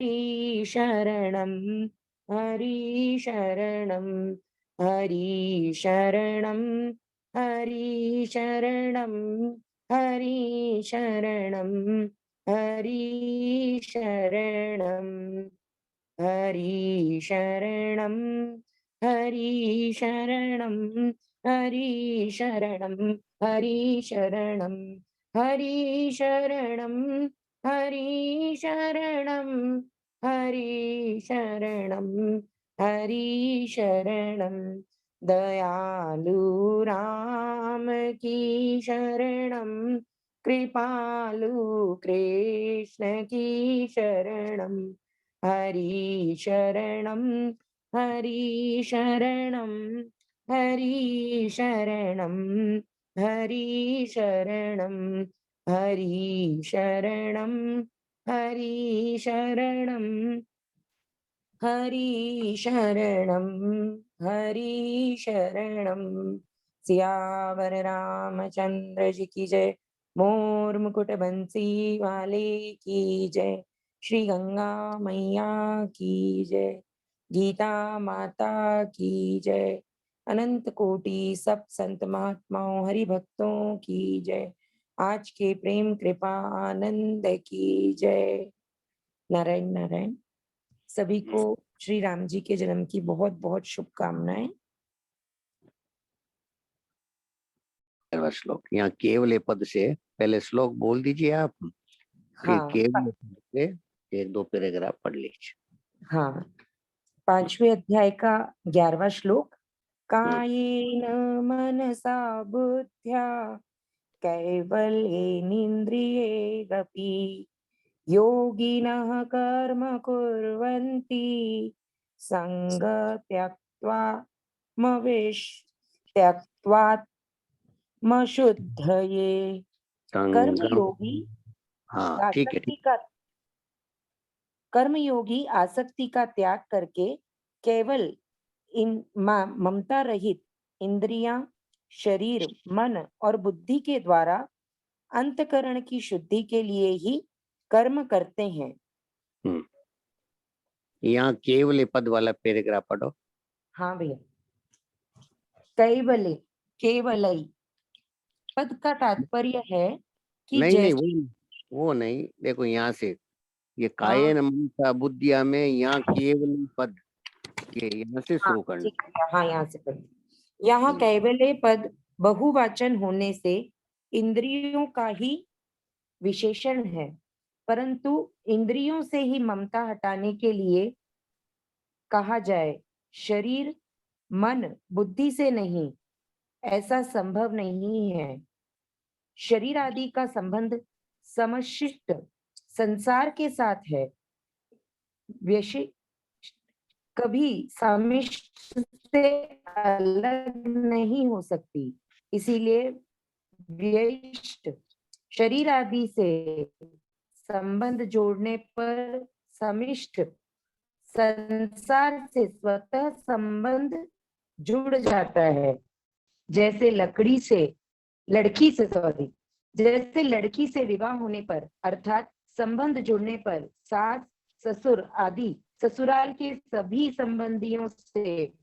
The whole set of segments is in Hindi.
हरि शरणं हरि शरणं हरि शरणं हरि शरणं हरि शरणं हरि शरणं हरि शरणं हरि शरणं हरि शरणं हरि शरणं हरि शरणं हरि शरणं हरि शरणं हरि शरणं दयालु राम की शरणं कृपालु कृष्ण की शरणं हरि शरणं हरि शरणं हरि शरणं हरि शरणं हरि शरणं हरि शरणं हरि शरणं हरि शरणं सियावर रामचंद्र जी की जय। मोर मुकुट बंसी वाले की जय। श्री गंगा मैया की जय। गीता माता की जय। अनंत कोटि सब संत महात्माओं हरि भक्तों की जय। आज के प्रेम कृपा आनंद की जय। नारायण नारायण। सभी को श्री राम जी के जन्म की बहुत बहुत शुभकामनाएं। श्लोक यहाँ केवल पद से पहले श्लोक बोल दीजिए आप। हाँ, केवल पद से एक दो पैराग्राफ पढ़ लीजिए। हाँ, 5वें अध्याय का 11वां श्लोक। कायेन मनसा बुद्ध्या कैवल्येनेन्द्रियैरपि योगिनः कर्म कुर्वन्ति संग त्यक्त्वा त्यक्त्वात्मशुद्धये। कर्मयोगी हाँ ठीक है। कर्मयोगी आसक्ति का त्याग करके केवल ममता रहित इंद्रियां, शरीर, मन और बुद्धि के द्वारा अंतकरण की शुद्धि के लिए ही कर्म करते हैं। यहाँ केवल पद वाला पैराग्राफ पढ़ो। हाँ भैया। कैवले केवलई पद का तात्पर्य है कि नहीं वो नहीं, देखो यहाँ से ये कायेन मनसा बुद्धिया में यहाँ केवल पद के यहाँ से शुरू करना। हाँ, यहाँ से पढ़िए। यहाँ कैवल्य पद बहुवचन होने से इंद्रियों का ही विशेषण है, परंतु इंद्रियों से ही ममता हटाने के लिए कहा जाए, शरीर मन बुद्धि से नहीं, ऐसा संभव नहीं है। शरीर आदि का संबंध समष्टिक संसार के साथ है, कभी समिष्ट से अलग नहीं हो सकती। इसीलिए व्यष्ट शरीर आदि से संबंध जोड़ने पर समिष्ट संसार से स्वतः संबंध जुड़ जाता है। जैसे लड़की से विवाह होने पर अर्थात संबंध जुड़ने पर सास ससुर आदि ससुराल के सभी संबंधियों से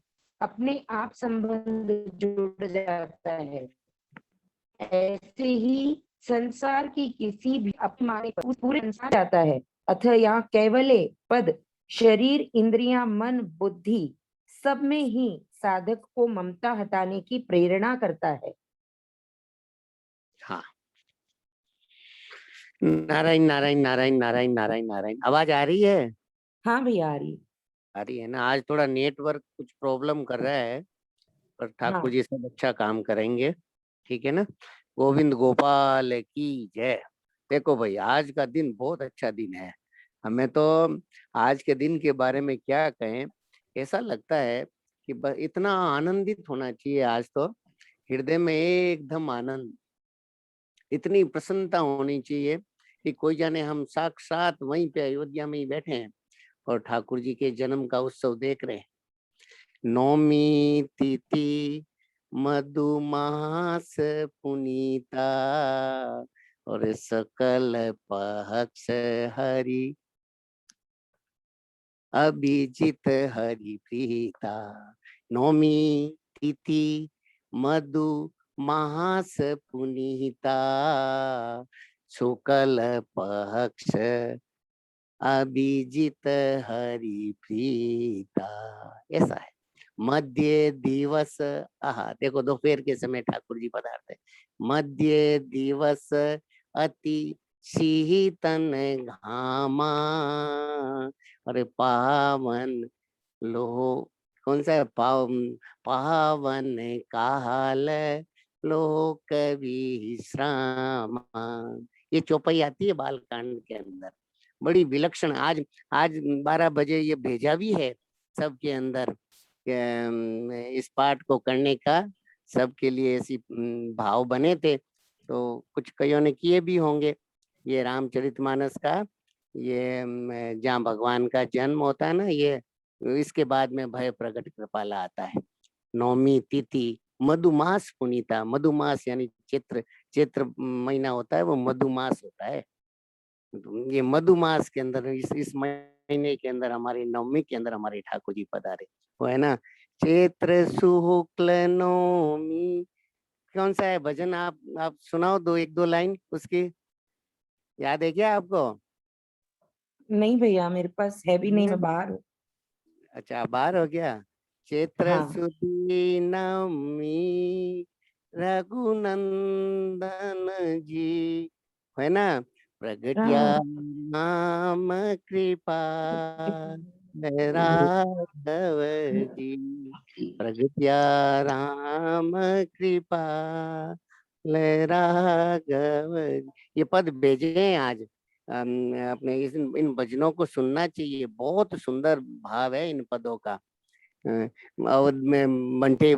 अपने आप संबंध जुड़ जाता है। ऐसे ही संसार की किसी भी अपमाने पर पूरे संसार जाता है। अतः यहाँ केवले पद शरीर, इंद्रियां, मन, बुद्धि सब में ही साधक को ममता हटाने की प्रेरणा करता है। हाँ, नारायण नारायण नारायण नारायण नारायण नारायण। आवाज आ रही है? हाँ भैया आ रही है ना। आज थोड़ा नेटवर्क कुछ प्रॉब्लम कर रहा है, पर ठाकुर जी सब अच्छा काम करेंगे। ठीक है ना। गोविंद गोपाल की जय। देखो भाई, आज का दिन बहुत अच्छा दिन है। हमें तो आज के दिन के बारे में क्या कहें, ऐसा लगता है कि इतना आनंदित होना चाहिए आज तो। हृदय में एकदम आनंद, इतनी प्रसन्नता होनी चाहिए कि कोई जाने हम साक्षात वहीं पे अयोध्या में ही बैठे हैं और ठाकुर जी के जन्म का उत्सव देख रहे हैं। नौमी तिथि मधुमास पुनीता और सकल पक्ष हरि। अभिजित हरि प्रीता। नौमी तिथि मधु मास पुनीता, शुक्ल पक्ष अभिजित हरि प्रीता। ऐसा है। मध्य दिवस, आहा देखो दोपहर के समय ठाकुर जी पधारते। मध्य दिवस अति शीतन घामा, और पावन लो, कौन सा है, पावन काल लोक विश्रामा। ये चौपाई आती है बालकांड के अंदर, बड़ी विलक्षण। आज आज 12 बजे ये भेजा भी है सबके अंदर इस पाठ को करने का, सबके लिए ऐसी भाव बने थे। तो कुछ कईयों ने किए भी होंगे। ये रामचरितमानस का, ये जहाँ भगवान का जन्म होता है ना, ये इसके बाद में भय प्रकट कृपाला आता है। नौमी तिथि मधुमास पुनीता, मधुमास यानी चैत्र, चैत्र महीना होता है वो मधुमास होता है। ये मधुमास के अंदर इस महीने के अंदर हमारे नवमी के अंदर हमारे ठाकुर जी पधारे, वो है ना। चैत्र शुक्ल नवमी, कौन सा है भजन, आप सुनाओ दो, एक दो लाइन उसकी, याद है क्या आपको? नहीं भैया, मेरे पास है भी नहीं, मैं बाहर हूँ। अच्छा बाहर हो गया। चैत्र हाँ। सुदी नवमी रघुनंदन जी, है ना। प्रगट्या हाँ। नाम कृपा राघव जी, प्रगट्या राम कृपा राघव जी। ये पद भेजे हैं आज। अपने इन भजनों को सुनना चाहिए, बहुत सुंदर भाव है इन पदों का। अवध में बंटे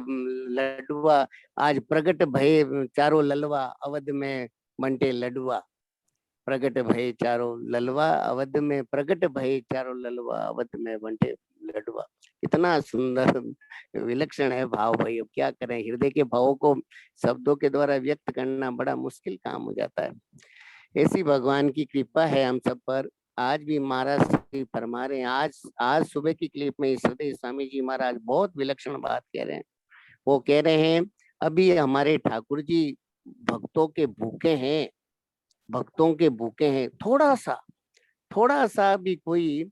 लडुआ, आज प्रगट भय चारों ललवा, अवध में बंटे लडुआ। प्रगट भय चारों ललवा, अवध में प्रगट भय चारों ललवा, अवध में बंटे लडुआ। इतना सुंदर विलक्षण है भाव भाई। अब क्या करें, हृदय के भावों को शब्दों के द्वारा व्यक्त करना बड़ा मुश्किल काम हो जाता है। ऐसी भगवान की कृपा है हम सब पर। आज भी महाराज श्री फरमा रहे हैं, आज सुबह की क्लिप में सदैव स्वामी जी महाराज बहुत विलक्षण बात कह रहे हैं। वो कह रहे हैं अभी हमारे ठाकुर जी भक्तों के भूखे हैं, भक्तों के भूखे हैं। थोड़ा सा भी कोई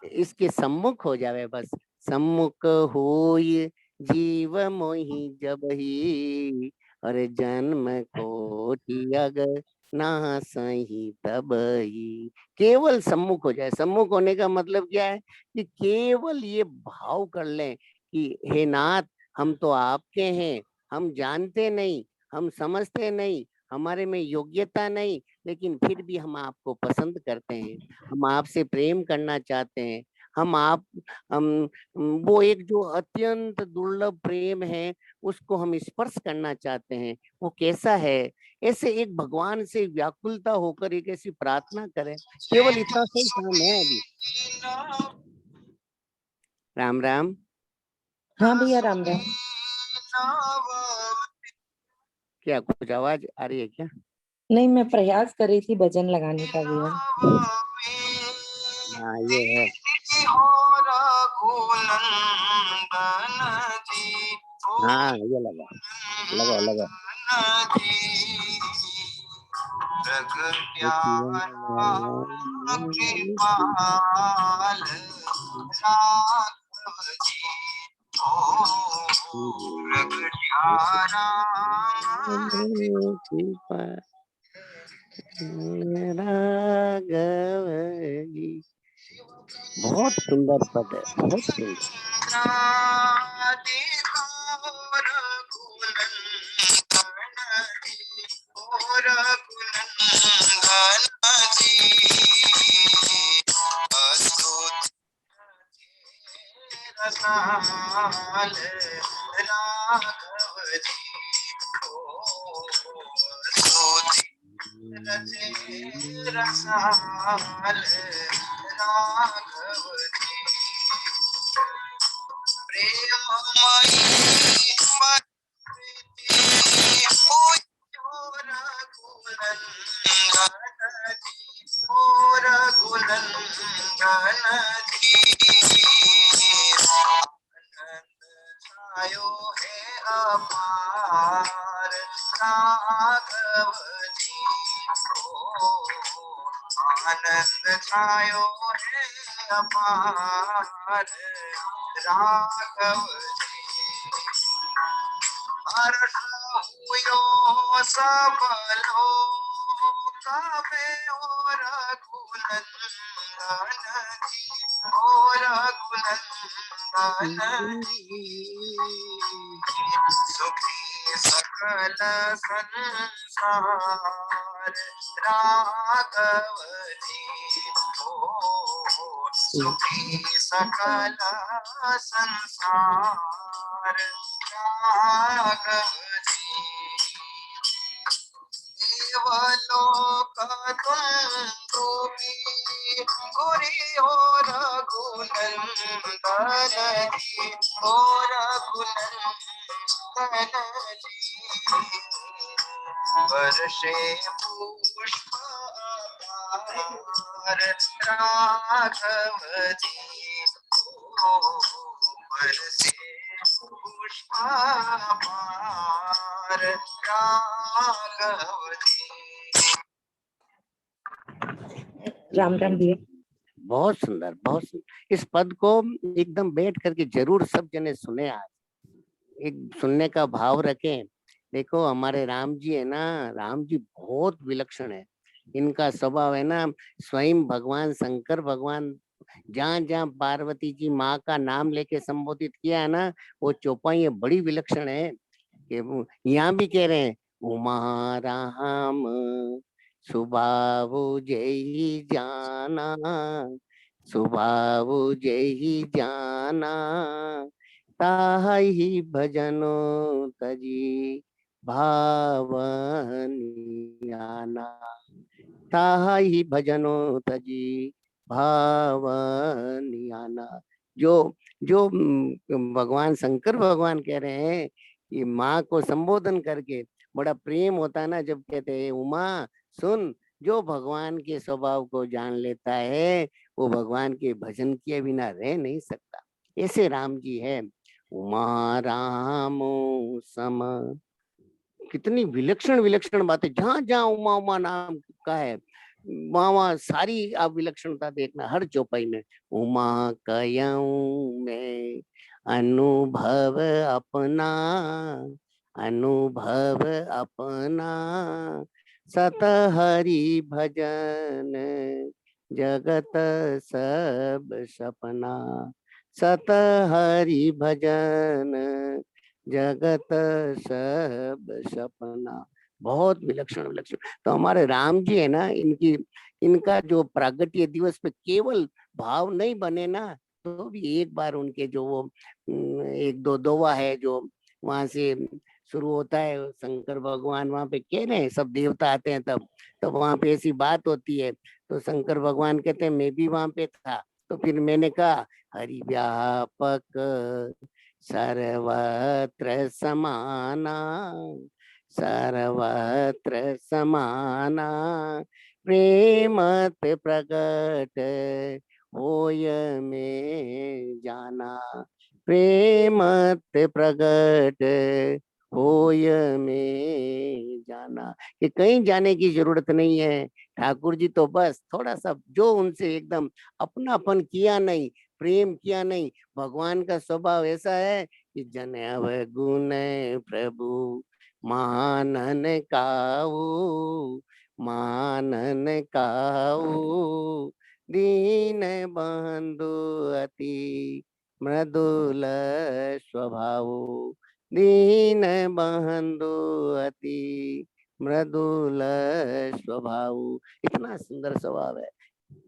इसके सम्मुख हो जावे, बस सम्मुख होय जीव मोहि जब ही, और जन्म कोटि अगर ना सही तब ही। केवल सम्मुख हो जाए। सम्मुख होने का मतलब क्या है कि केवल ये भाव कर लें कि हे नाथ, हम तो आपके हैं, हम जानते नहीं, हम समझते नहीं, हमारे में योग्यता नहीं, लेकिन फिर भी हम आपको पसंद करते हैं, हम आपसे प्रेम करना चाहते हैं। हम वो एक जो अत्यंत दुर्लभ प्रेम है उसको हम स्पर्श करना चाहते हैं। वो कैसा है? ऐसे एक भगवान से व्याकुलता होकर एक ऐसी प्रार्थना करें, केवल इतना सही काम है अभी। राम राम। हाँ भैया, राम राम। क्या कुछ आवाज आ रही है क्या? नहीं, मैं प्रयास कर रही थी भजन लगाने का भैया। हाँ ये है। हाँ ये लगा, लगाओ लगाओ। राघव जी, बहुत सुंदर पद है, बहुत सुंदर। छायो है अपार राघव जी को, आनंद छायो है अपार राघव जी, हर्ष हुयो सब लोक में और रघुनंदन जी, और रघुनंदन जी, सुखी सकल संसार राघव जी को, सुखी सकल संसार राघव जी, देवलोक तुम गुरी और रघुनंदन जी, और रघुनंदन जी, वर्षे पुष्प अपार राघव जी को, वर्षे पुष्प अपार राघव जी। राम राम भैया। बहुत सुंदर, बहुत सुंदर। इस पद को एकदम बैठ करके जरूर सब जने सुने, आज एक सुनने का भाव रखें। देखो हमारे राम जी है ना, राम जी बहुत विलक्षण है। इनका स्वभाव है ना, स्वयं भगवान शंकर भगवान जहाँ जहाँ पार्वती जी माँ का नाम लेके संबोधित किया है ना, वो चौपाई बड़ी विलक्षण है। कि यहाँ भी कह रहे हैं, उमा राम स्वभाव जय जाना, स्वभाव जय जाना, ताहि भजनो तजी भावनियाना, ताहि भजनो तजी भावनियाना। जो जो भगवान शंकर भगवान कह रहे हैं कि माँ को संबोधन करके बड़ा प्रेम होता है ना, जब कहते हैं उमा सुन, जो भगवान के स्वभाव को जान लेता है वो भगवान के भजन किए बिना रह नहीं सकता। ऐसे राम जी है। उमा राम सम, कितनी विलक्षण विलक्षण बातें, जहां जहां उमा उमा नाम का है वहां वहां सारी आप विलक्षणता देखना हर चौपाई में। उमा कयऊ में अनुभव अपना, अनुभव अपना, सत हरि भजन जगत सब सपना, सत हरि भजन जगत सब सपना। बहुत विलक्षण विलक्षण। तो हमारे राम जी है ना, इनकी इनका जो प्रागट्य दिवस पे केवल भाव नहीं बने ना, तो भी एक बार उनके जो वो एक दो दोवा है जो वहां से शुरू होता है, शंकर भगवान वहां पे कह रहे हैं, सब देवता आते हैं तब वहां पे ऐसी बात होती है। तो शंकर भगवान कहते हैं मैं भी वहां पे था। तो फिर मैंने कहा हरि व्यापक सर्वत्र समाना, सर्वत्र समाना, प्रेमत प्रकट होय में जाना, प्रेमत प्रकट होय में जाना। कि कहीं जाने की जरूरत नहीं है, ठाकुर जी तो बस थोड़ा सा जो उनसे एकदम अपनापन किया नहीं, प्रेम किया नहीं। भगवान का स्वभाव ऐसा है कि जन अवगुण प्रभु मानन काऊ, मानन काऊ, दीन बंधु अति मृदुल स्वभाव, दीन बंधु अति मृदुल स्वभाव। इतना सुंदर स्वभाव है।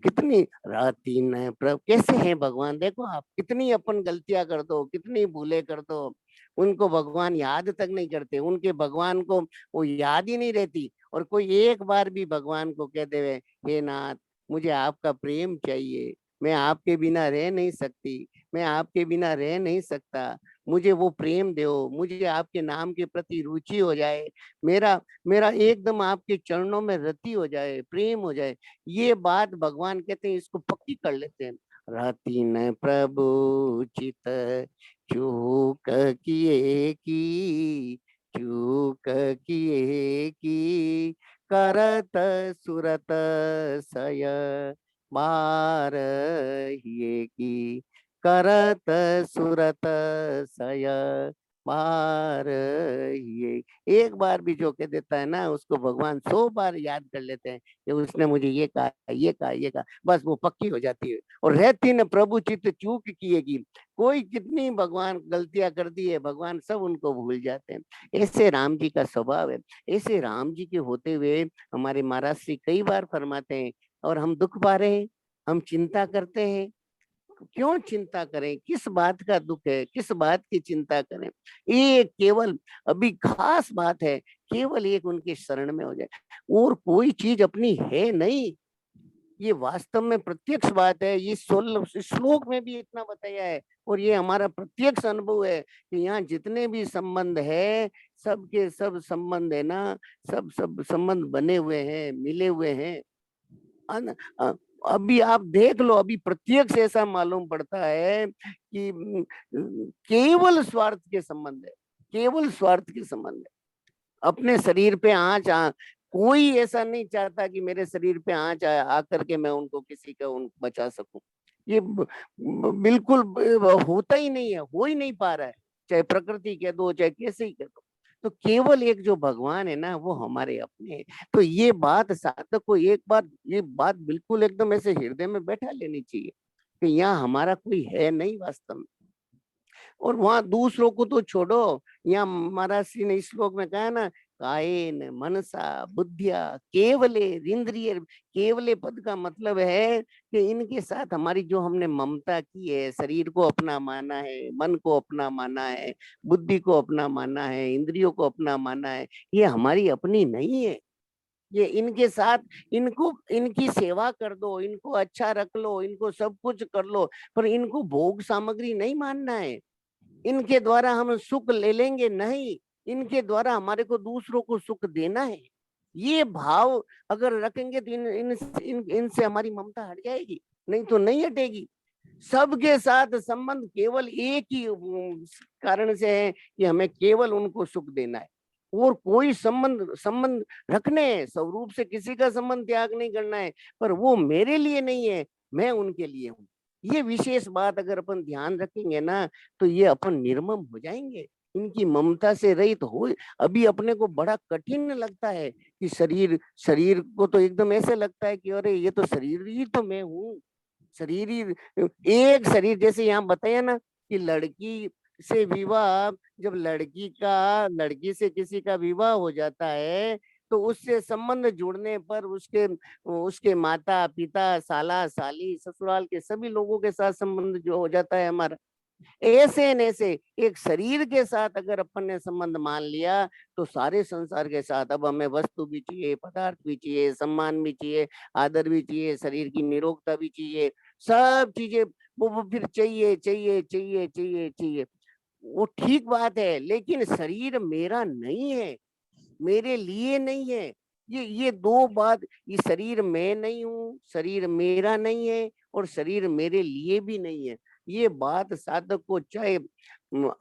कितनी राती न प्रभु कैसे हैं भगवान, देखो आप कितनी अपन गलतियां कर दो, कितनी भूले कर दो, उनको भगवान याद तक नहीं करते। उनके भगवान को वो याद ही नहीं रहती। और कोई एक बार भी भगवान को कह देवे हे नाथ मुझे आपका प्रेम चाहिए, मैं आपके बिना रह नहीं सकती, मैं आपके बिना रह नहीं सकता, मुझे वो प्रेम दो, मुझे आपके नाम के प्रति रुचि हो जाए, मेरा मेरा एकदम आपके चरणों में रति हो जाए, प्रेम हो जाए। ये बात भगवान कहते हैं, इसको पक्की कर लेते हैं। रति न प्रभु चित चूक किए की, चूक किए की, करत सुरत सय मारहिए की, करत सुरत सय मारहिए। एक बार भी जो कह देता है ना, उसको भगवान 100 बार याद कर लेते हैं कि उसने मुझे ये कहा, ये कहा, ये कहा, बस वो पक्की हो जाती है। और रहती न प्रभु चित्त चूक किएगी, कोई कितनी भगवान गलतियां कर दी है, भगवान सब उनको भूल जाते हैं। ऐसे राम जी का स्वभाव है। ऐसे राम जी के होते हुए हमारे महाराज श्री कई बार फरमाते हैं, और हम दुख पा रहे हैं, हम चिंता करते हैं, क्यों चिंता करें, किस बात का दुख है, किस बात की चिंता करें। ये केवल अभी खास बात है, केवल एक उनके शरण में हो जाए, और कोई चीज अपनी है नहीं। ये वास्तव में प्रत्यक्ष बात है। ये श्लोक में भी इतना बताया है, और ये हमारा प्रत्यक्ष अनुभव है कि यहाँ जितने भी संबंध है, सबके सब संबंध है ना, सब सब संबंध बने हुए हैं, मिले हुए हैं। अभी आप देख लो, अभी प्रत्यक्ष ऐसा मालूम पड़ता है कि केवल स्वार्थ के संबंध है, केवल स्वार्थ के संबंध है। अपने शरीर पे आंच कोई ऐसा नहीं चाहता कि मेरे शरीर पे आंच आकर के मैं उनको किसी का बचा सकूं। ये बिल्कुल होता ही नहीं है, हो ही नहीं पा रहा है, चाहे प्रकृति कह दो, चाहे कैसे ही कह दो। तो केवल एक जो भगवान है ना, वो हमारे अपने हैं। तो ये बात साधक को एक बार, ये बात बिल्कुल एकदम ऐसे हृदय में बैठा लेनी चाहिए कि यहाँ हमारा कोई है नहीं वास्तव में। और वहां दूसरों को तो छोड़ो, यहाँ महाराज श्री ने इस श्लोक में कहा ना, कायेन मनसा बुद्धिया केवले इंद्रिय। केवले पद का मतलब है कि इनके साथ हमारी जो हमने ममता की है, शरीर को अपना माना है, मन को अपना माना है, बुद्धि को अपना माना है, इंद्रियों को अपना माना है, ये हमारी अपनी नहीं है। ये इनके साथ, इनको इनकी सेवा कर दो, इनको अच्छा रख लो, इनको सब कुछ कर लो, पर इनको भोग सामग्री नहीं मानना है। इनके द्वारा हम सुख ले लेंगे नहीं, इनके द्वारा हमारे को दूसरों को सुख देना है। ये भाव अगर रखेंगे तो इनसे हमारी ममता हट जाएगी, नहीं तो नहीं हटेगी। सबके साथ संबंध केवल एक ही कारण से है कि हमें केवल उनको सुख देना है, और कोई संबंध संबंध रखने हैं, स्वरूप से किसी का संबंध त्याग नहीं करना है, पर वो मेरे लिए नहीं है, मैं उनके लिए हूँ। ये विशेष बात अगर अपन ध्यान रखेंगे ना, तो ये अपन निर्मम हो जाएंगे, इनकी ममता से रहित हो। अभी अपने को बड़ा कठिन लगता है कि शरीर शरीर को तो एकदम ऐसे लगता है कि अरे ये तो शरीर ही तो मैं हूँ, शरीर ही एक शरीर। जैसे यहाँ बताया ना कि लड़की से विवाह, जब लड़की से किसी का विवाह हो जाता है, तो उससे संबंध जुड़ने पर उसके उसके माता पिता, साला साली, ससुराल के सभी लोगों के साथ संबंध जो हो जाता है हमारा। ऐसे न ऐसे एक शरीर के साथ अगर अपन ने संबंध मान लिया, तो सारे संसार के साथ अब हमें वस्तु भी चाहिए, पदार्थ भी चाहिए, सम्मान भी चाहिए, आदर भी चाहिए, शरीर की निरोगता भी चाहिए, सब चीजें वो फिर चाहिए चाहिए चाहिए चाहिए चाहिए। वो ठीक बात है, लेकिन शरीर मेरा नहीं है, मेरे लिए नहीं है। ये दो बात, ये शरीर मैं नहीं हूँ, शरीर मेरा नहीं है, और शरीर मेरे लिए भी नहीं है। ये बात साधक को चाहे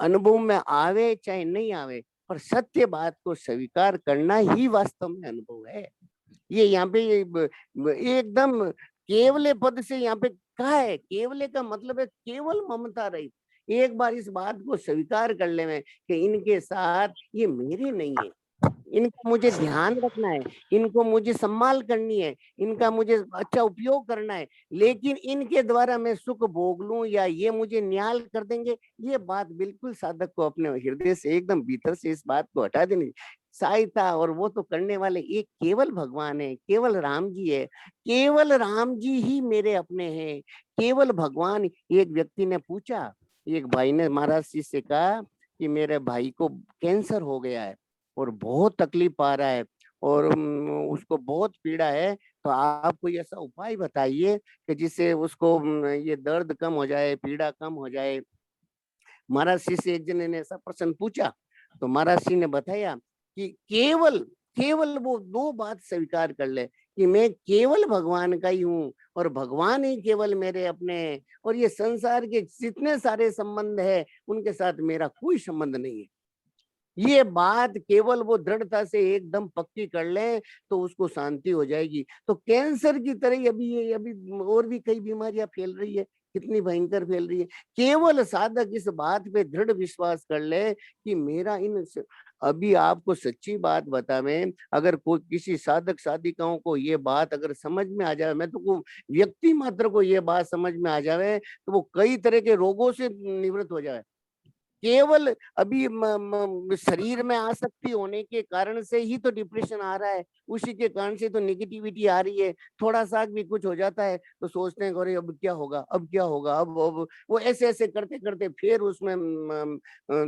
अनुभव में आवे चाहे नहीं आवे, पर सत्य बात को स्वीकार करना ही वास्तव में अनुभव है। ये यहाँ पे एकदम केवले पद से यहाँ पे कहा है, केवले का मतलब है केवल ममता रहित। एक बार इस बात को स्वीकार कर ले में कि इनके साथ ये मेरे नहीं है, इनका मुझे ध्यान रखना है, इनको मुझे सम्मान करनी है, इनका मुझे अच्छा उपयोग करना है, लेकिन इनके द्वारा मैं सुख भोग लूं या ये मुझे न्याय कर देंगे, ये बात बिल्कुल साधक को अपने हृदय से एकदम भीतर से इस बात को हटा देनी। सहायता और वो तो करने वाले एक केवल भगवान है, केवल राम जी है, केवल राम जी ही मेरे अपने हैं, केवल भगवान। एक व्यक्ति ने पूछा, एक भाई ने महाराज जी से कहा कि मेरे भाई को कैंसर हो गया है और बहुत तकलीफ आ रहा है, और उसको बहुत पीड़ा है, तो आप कोई ऐसा उपाय बताइए कि जिससे उसको ये दर्द कम हो जाए, पीड़ा कम हो जाए। महाराज श्री से एक जन ने ऐसा प्रश्न पूछा, तो महाराज श्री ने बताया कि केवल केवल वो दो बात स्वीकार कर ले कि मैं केवल भगवान का ही हूँ और भगवान ही केवल मेरे अपने, और ये संसार के जितने सारे संबंध है उनके साथ मेरा कोई संबंध नहीं है। ये बात केवल वो दृढ़ता से एकदम पक्की कर ले तो उसको शांति हो जाएगी। तो कैंसर की तरह अभी ये अभी और भी कई बीमारियां फैल रही है, कितनी भयंकर फैल रही है। केवल साधक इस बात पे दृढ़ विश्वास कर ले कि मेरा इन अभी आपको सच्ची बात बतावें, अगर कोई किसी साधक साधिकाओं को ये बात अगर समझ में आ जाए, मैं तो को व्यक्ति मात्र को ये बात समझ में आ जाए तो वो कई तरह के रोगों से निवृत्त हो जाए। केवल अभी शरीर में आसक्ति होने के कारण से ही तो डिप्रेशन आ रहा है, उसी के कारण से तो नेगेटिविटी आ रही है। थोड़ा सा भी कुछ हो जाता है तो सोचते हैं अरे अब क्या होगा, अब क्या होगा, अब वो ऐसे ऐसे करते करते फिर उसमें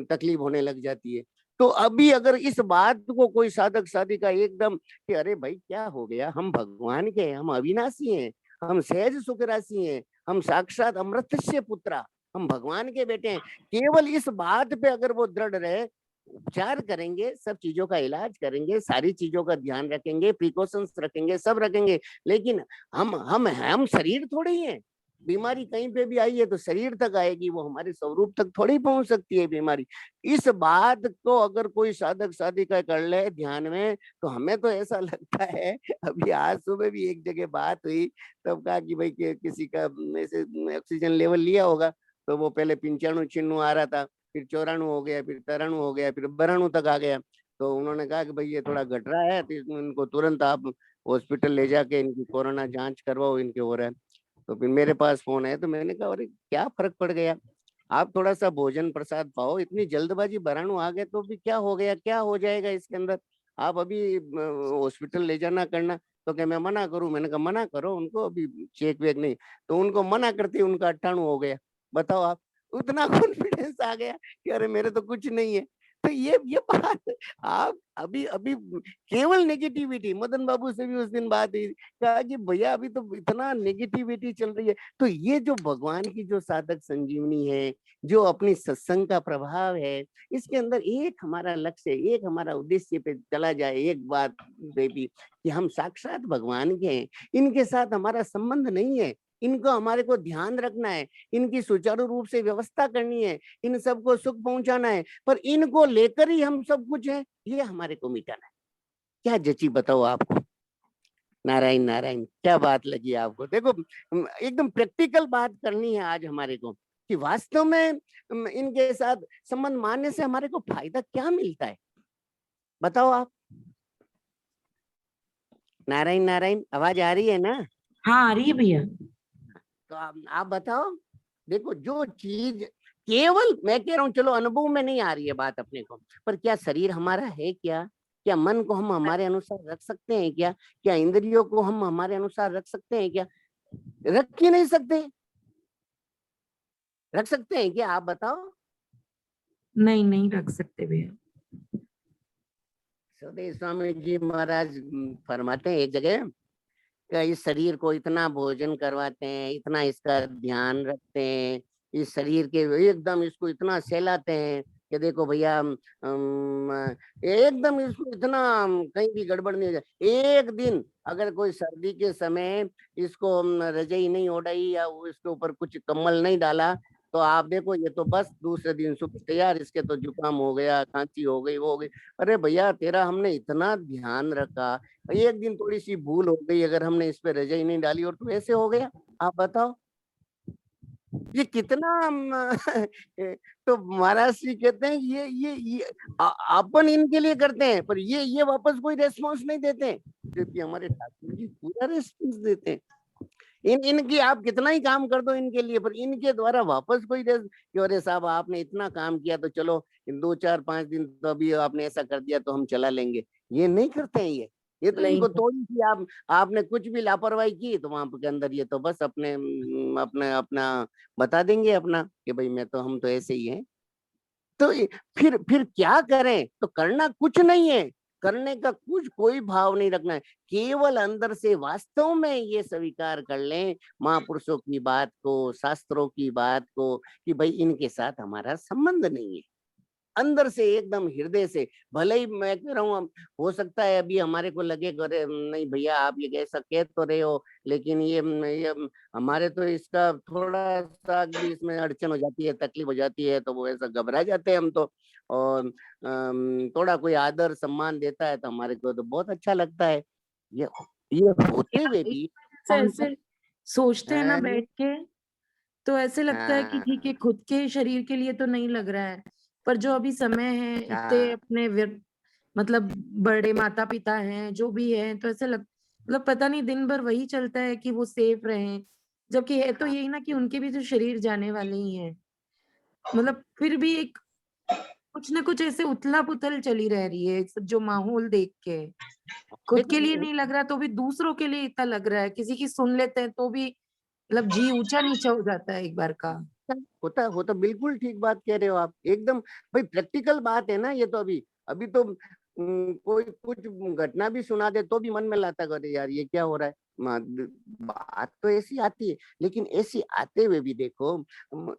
तकलीफ होने लग जाती है। तो अभी अगर इस बात को कोई साधक साधिका एकदम कि अरे भाई क्या हो गया, हम भगवान के हैं, हम अविनाशी हैं, हम सहज सुख राशि हैं, हम साक्षात अमृतस्य पुत्रा, हम भगवान के बेटे हैं, केवल इस बात पे अगर वो दृढ़ रहे, उपचार करेंगे, सब चीजों का इलाज करेंगे, सारी चीजों का ध्यान रखेंगे, प्रिकॉशंस रखेंगे, सब रखेंगे, लेकिन हम शरीर थोड़े ही हैं। बीमारी कहीं पे भी आई है तो शरीर तक आएगी, वो हमारे स्वरूप तक थोड़ी पहुंच सकती है बीमारी। इस बात को अगर कोई साधक साधिका कर ले ध्यान में तो हमें तो ऐसा लगता है। अभी आज सुबह भी एक जगह बात हुई, तब कहा कि भाई किसी का ऐसे ऑक्सीजन लेवल लिया होगा, तो वो पहले 95 आ रहा था, फिर 94 हो गया, फिर 93 हो गया, फिर 92 तक आ गया। तो उन्होंने कहा कि भाई ये थोड़ा घट रहा है, तो इनको तुरंत आप हॉस्पिटल ले जाके इनकी कोरोना जांच करवाओ, इनके हो रहा है। तो फिर मेरे पास फोन है, तो मैंने कहा अरे क्या फर्क पड़ गया, आप थोड़ा सा भोजन प्रसाद पाओ, इतनी जल्दबाजी, बराणु आ गए तो भी क्या हो गया, क्या हो जाएगा इसके अंदर, आप अभी हॉस्पिटल ले जाना करना। तो क्या मैं मना करूं, मैंने कहा मना करो उनको, अभी चेक वेक नहीं। तो उनको मना करते उनका 98 हो गया। बताओ आप, उतना कॉन्फिडेंस आ गया कि अरे मेरे तो कुछ नहीं है। तो ये बात आप अभी अभी केवल नेगेटिविटी, मदन बाबू से भी उस दिन बात हुई, कहा कि भैया अभी तो इतना नेगेटिविटी चल रही है। तो ये जो भगवान की जो साधक संजीवनी है, जो अपनी सत्संग का प्रभाव है, इसके अंदर एक हमारा लक्ष्य, एक हमारा उद्देश्य पे चला जाए, एक बात बेबी कि हम साक्षात भगवान के हैं, इनके साथ हमारा संबंध नहीं है, इनको हमारे को ध्यान रखना है, इनकी सुचारू रूप से व्यवस्था करनी है, इन सबको सुख पहुंचाना है, पर इनको लेकर ही हम सब कुछ है, ये हमारे को मिटाना है। क्या जची बताओ आपको। नारायण नारायण, क्या बात लगी आपको। देखो एकदम प्रैक्टिकल बात करनी है आज हमारे को कि वास्तव में इनके साथ संबंध मानने से हमारे को फायदा क्या मिलता है, बताओ आप। नारायण नारायण, आवाज आ रही है ना। हाँ आ रही है भैया। तो आप बताओ। देखो जो चीज केवल मैं कह रहा हूँ, चलो अनुभव में नहीं आ रही है बात अपने को, पर क्या शरीर हमारा है क्या, क्या मन को हम हमारे अनुसार रख सकते हैं क्या, क्या इंद्रियों को हम हमारे अनुसार रख सकते हैं क्या, रख ही नहीं सकते। रख सकते हैं क्या, आप बताओ। नहीं नहीं रख सकते भैया। सदैव स्वामी जी महाराज फरमाते हैं एक जगह कि इस शरीर को इतना भोजन करवाते हैं, इतना इसका ध्यान रखते हैं, इस शरीर के एकदम इसको इतना सहलाते हैं कि देखो भैया एकदम इसको इतना कहीं भी गड़बड़ नहीं हो जाए। एक दिन अगर कोई सर्दी के समय इसको रजाई नहीं ओढ़ाई या इसके ऊपर कुछ कम्बल नहीं डाला, तो आप देखो ये तो बस दूसरे दिन सुबह तैयार, इसके तो जुकाम हो गया, खांसी हो गई, वो हो गई। अरे भैया तेरा हमने इतना ध्यान रखा, एक दिन थोड़ी सी भूल हो गई, अगर हमने इस पे रजाई नहीं डाली और तो ऐसे हो गया, आप बताओ। ये कितना तो महाराज जी कहते हैं ये अपन इनके लिए करते हैं, पर ये वापस कोई रेस्पॉन्स नहीं देते, जबकि हमारे ठाकुर जी पूरा रेस्पॉन्स देते हैं। इनकी आप कितना ही काम कर दो इनके लिए, पर इनके द्वारा वापस कोई कि अरे साहब आपने इतना काम किया तो चलो 2 4 5 दिन तो अभी आपने ऐसा कर दिया तो हम चला लेंगे, ये नहीं करते हैं। ये तो नहीं इनको थोड़ी सी आपने कुछ भी लापरवाही की तो वहां के अंदर ये तो बस अपने अपने अपना बता देंगे अपना कि भाई मैं तो, हम तो ऐसे ही हैं। तो फिर क्या करें, तो करना कुछ नहीं है, करने का कुछ कोई भाव नहीं रखना है, केवल अंदर से वास्तव में ये स्वीकार कर लें महापुरुषों की बात को, शास्त्रों की बात को, कि भाई इनके साथ हमारा संबंध नहीं है। अंदर से एकदम हृदय से, भले ही मैं कह रहा हूँ, हो सकता है अभी हमारे को लगे अरे नहीं भैया आप ये ऐसा कह तो रहे हो, लेकिन ये हमारे तो इसका थोड़ा सा भी इसमें अड़चन हो जाती है, तकलीफ हो जाती है, तो वो ऐसा घबरा जाते हैं हम तो। और थोड़ा कोई आदर सम्मान देता है तो हमारे को तो बहुत अच्छा लगता है। ये ये होते हुए या भी से हम ऐसे सोचते हैं ना हैं। बैठ के, तो ऐसे लगता है कि ठीक है, हाँ खुद के शरीर के लिए तो नहीं लग रहा है, पर जो अभी समय है, इतने हाँ अपने मतलब बड़े माता-पिता हैं, जो भी हैं, तो ऐसे मतलब पता नहीं दिन भर वही चलता है कि वो सेफ रहें, जबकि है तो हाँ यही ना कि उनके भी तो शरीर जाने वाले ही हैं। मतलब फिर भी एक कुछ ना कुछ ऐसे उथल-पुथल चली रह रही है, सब जो माहौल देख के। खुद के लिए देखो नहीं लग रहा तो भी दूसरों के लिए इतना लग रहा है, किसी की सुन लेते हैं तो भी मतलब जी ऊँचा-नीचा हो जाता है एक बार का। होता बिल्कुल ठीक बात कह रहे हो आप एकदम। भाई प्रैक्टिकल बात है ना ये तो। अभी अभी तो कोई कुछ घटना भी सुना दे तो भी मन में लाता है, अरे यार ये क्या हो रहा है। बात तो ऐसी आती है, लेकिन ऐसी आते हुए भी देखो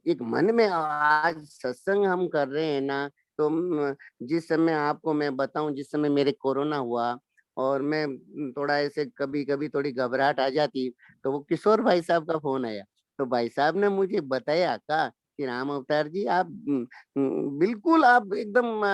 एक मन में आज सत्संग हम कर रहे हैं ना, तो जिस समय आपको मैं बताऊं, जिस समय मेरे कोरोना हुआ और मैं थोड़ा ऐसे कभी कभी थोड़ी घबराहट आ जाती, तो वो किशोर भाई साहब का फोन आया। तो भाई साहब ने मुझे बताया का कि राम अवतार जी आप बिल्कुल आप एकदम